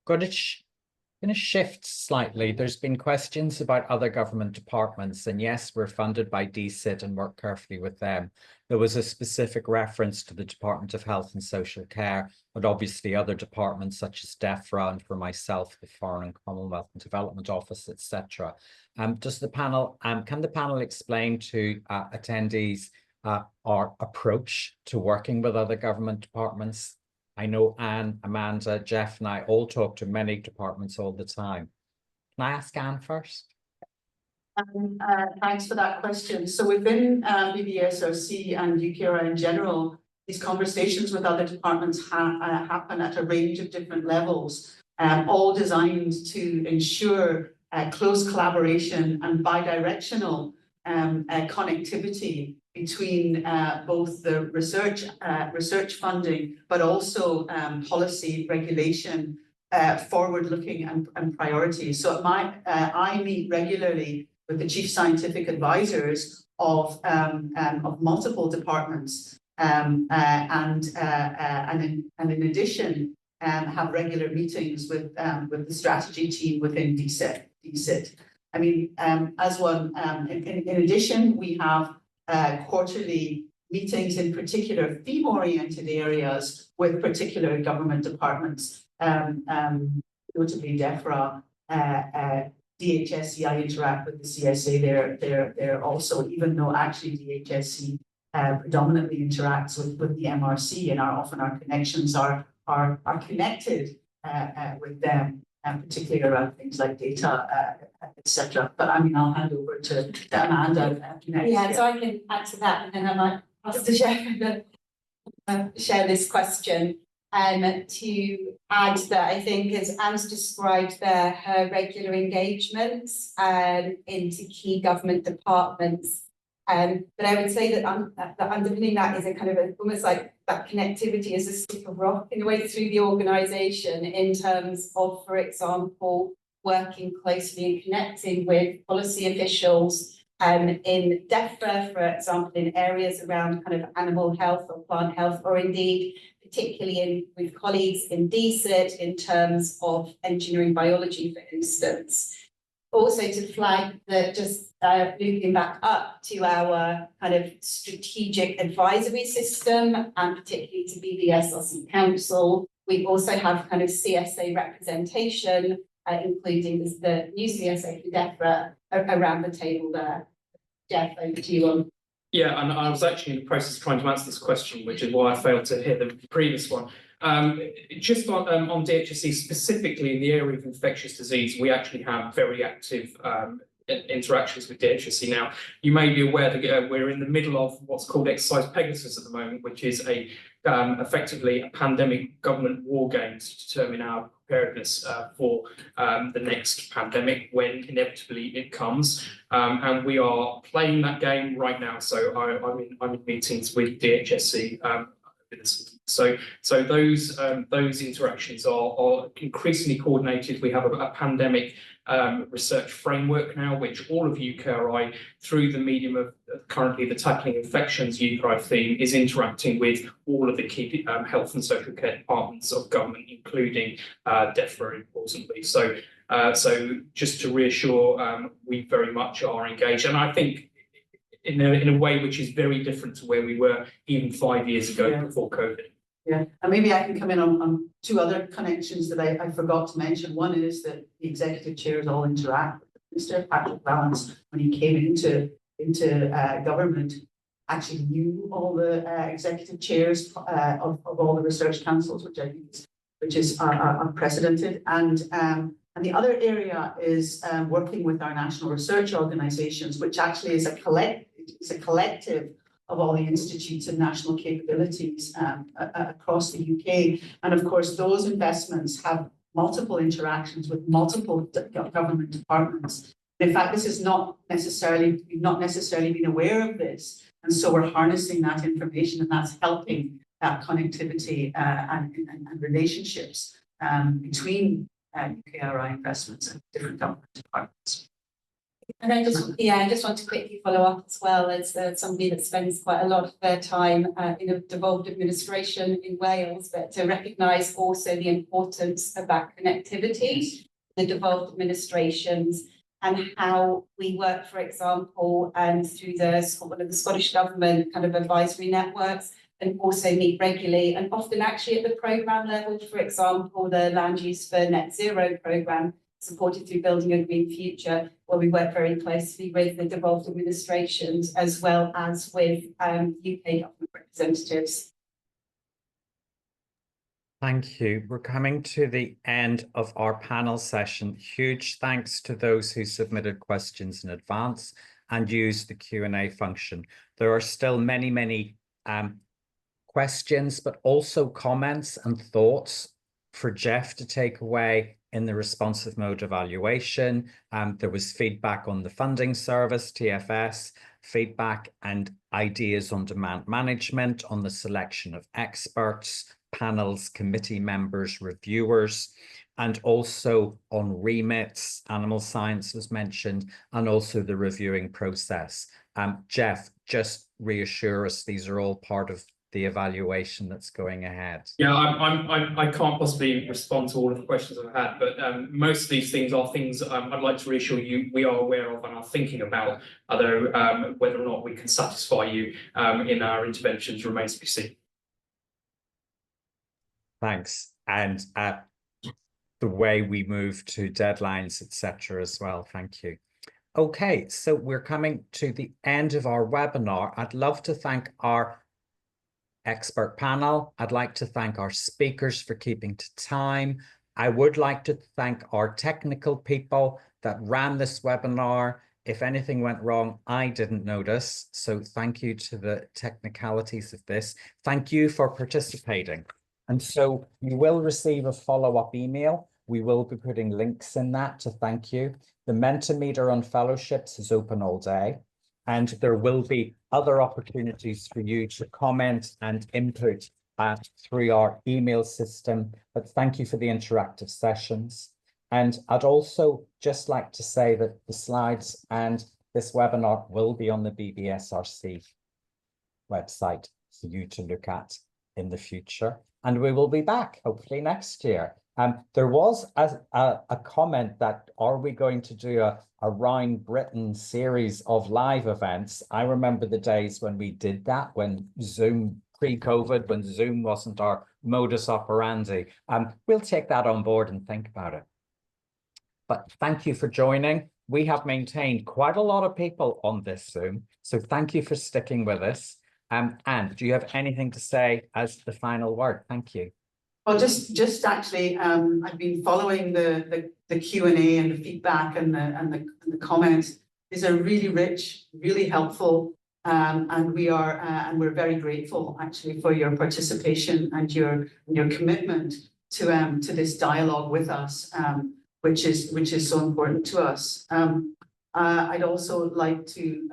Going to shift slightly. There's been questions about other government departments, and yes, we're funded by DCIT and work carefully with them. There was a specific reference to the Department of Health and Social Care, but obviously other departments such as DEFRA and for myself, the Foreign and Commonwealth and Development Office, etc. Can the panel explain to attendees our approach to working with other government departments. I know Anne, Amanda, Jef, and I all talk to many departments all the time. Can I ask Anne first? Thanks for that question. So within BBSRC and UKRI in general, these conversations with other departments happen at a range of different levels, all designed to ensure close collaboration and bidirectional connectivity between both the research funding, but also policy regulation, forward-looking and priorities. So I meet regularly with the chief scientific advisors of multiple departments, and in addition, have regular meetings with the strategy team within DCIT. I mean, as one, in addition, we have quarterly meetings in particular theme-oriented areas with particular government departments, notably DEFRA, DHSC. I interact with the CSA there also, even though actually DHSC predominantly interacts with the MRC, and often our connections are connected with them, particularly around things like data, etc. But I mean, I'll hand over to Amanda next. Yeah, so I can add to that, and then I might ask the Jef to share this question. To add that, I think, as Anne's described there, her regular engagements into key government departments. But I would say that underpinning that is a kind of almost like that connectivity is a stick of rock in a way through the organisation in terms of, for example, working closely and connecting with policy officials in DEFRA, for example, in areas around kind of animal health or plant health, or indeed particularly with colleagues in DCIT in terms of engineering biology, for instance. Also to flag that, just looping back up to our kind of strategic advisory system, and particularly to BBSRC Council, we also have kind of CSA representation, including the new CSA for DEFRA around the table there. Jef, over to you on. Yeah, and I was actually in the process of trying to answer this question, which is why I failed to hear the previous one. Just on DHSC, specifically in the area of infectious disease, we actually have very active interactions with DHSC now. You may be aware that we're in the middle of what's called Exercise Pegasus at the moment, which is effectively a pandemic government war game to determine our preparedness for the next pandemic when inevitably it comes. And we are playing that game right now. So I'm in meetings with DHSC. So those interactions are increasingly coordinated. We have a pandemic research framework now, which all of UKRI, through the medium of currently the Tackling Infections UKRI theme, is interacting with all of the key health and social care departments of government, including DEFRA, importantly. So just to reassure, we very much are engaged, and I think in a way which is very different to where we were even 5 years ago before COVID. Yeah, and maybe I can come in on two other connections that I forgot to mention. One is that the executive chairs all interact with the Minister. Patrick Vallance, when he came into government, actually knew all the executive chairs of all the research councils, which I think is unprecedented. And the other area is working with our national research organisations, which actually is a collective of all the institutes and national capabilities across the UK. And of course, those investments have multiple interactions with multiple government departments. In fact, this is not necessarily been aware of this. And so we're harnessing that information, and that's helping that connectivity and relationships between UKRI investments and different government departments. And I just want to quickly follow up as well as somebody that spends quite a lot of their time in a devolved administration in Wales, but to recognise also the importance of that connectivity, the devolved administrations, and how we work, for example, through the Scottish Government kind of advisory networks, and also meet regularly, and often actually at the programme level, for example, the Land Use for Net Zero programme, supported through Building a Green Future, where we work very closely with the devolved administrations as well as with UK government representatives. Thank you. We're coming to the end of our panel session. Huge thanks to those who submitted questions in advance and used the Q&A function. There are still many questions, but also comments and thoughts for Jef to take away in the responsive mode evaluation. There was feedback on the funding service, TFS, feedback and ideas on demand management, on the selection of experts, panels, committee members, reviewers, and also on remits. Animal science was mentioned, and also the reviewing process. Jef, just reassure us these are all part of the evaluation that's going ahead. Yeah, I can't possibly respond to all of the questions I've had, but most of these things are things I'd like to reassure you we are aware of and are thinking about, although whether or not we can satisfy you in our interventions remains to be seen. Thanks. And the way we move to deadlines, etc. as well. Thank you. Okay, so we're coming to the end of our webinar. I'd love to thank our expert panel. I'd like to thank our speakers for keeping to time. I would like to thank our technical people that ran this webinar. If anything went wrong, I didn't notice. So thank you to the technicalities of this. Thank you for participating. And so you will receive a follow-up email. We will be putting links in that to thank you. The Mentimeter on fellowships is open all day, and there will be other opportunities for you to comment and input through our email system. But thank you for the interactive sessions. And I'd also just like to say that the slides and this webinar will be on the BBSRC website for you to look at in the future. And we will be back hopefully next year. There was a comment that, are we going to do a Round Britain series of live events? I remember the days when we did that, when Zoom, pre-COVID, when Zoom wasn't our modus operandi. We'll take that on board and think about it. But thank you for joining. We have maintained quite a lot of people on this Zoom, so thank you for sticking with us. Anne, do you have anything to say as the final word? Thank you. Well, just actually, I've been following the Q&A and the feedback and the comments. These are really rich, really helpful, and we're very grateful actually for your participation and your commitment to this dialogue with us, which is so important to us. I'd also like to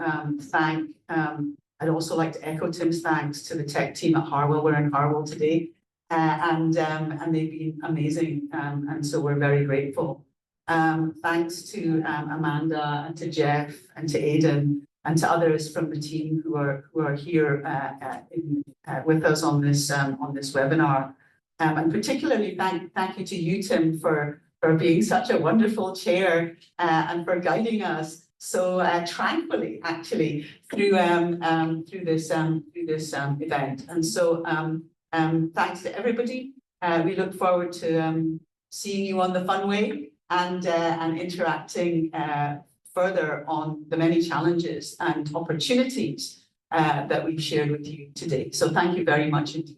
I'd also like to echo Tim's thanks to the tech team at Harwell. We're in Harwell today. And they've been amazing, and so we're very grateful. Thanks to Amanda and to Jef and to Aidan and to others from the team who are here with us on this webinar. And particularly thank you to you, Tim, for being such a wonderful chair and for guiding us so tranquilly, actually, through this event. And so. Thanks to everybody. We look forward to seeing you on the Funway and interacting further on the many challenges and opportunities that we've shared with you today. So thank you very much indeed.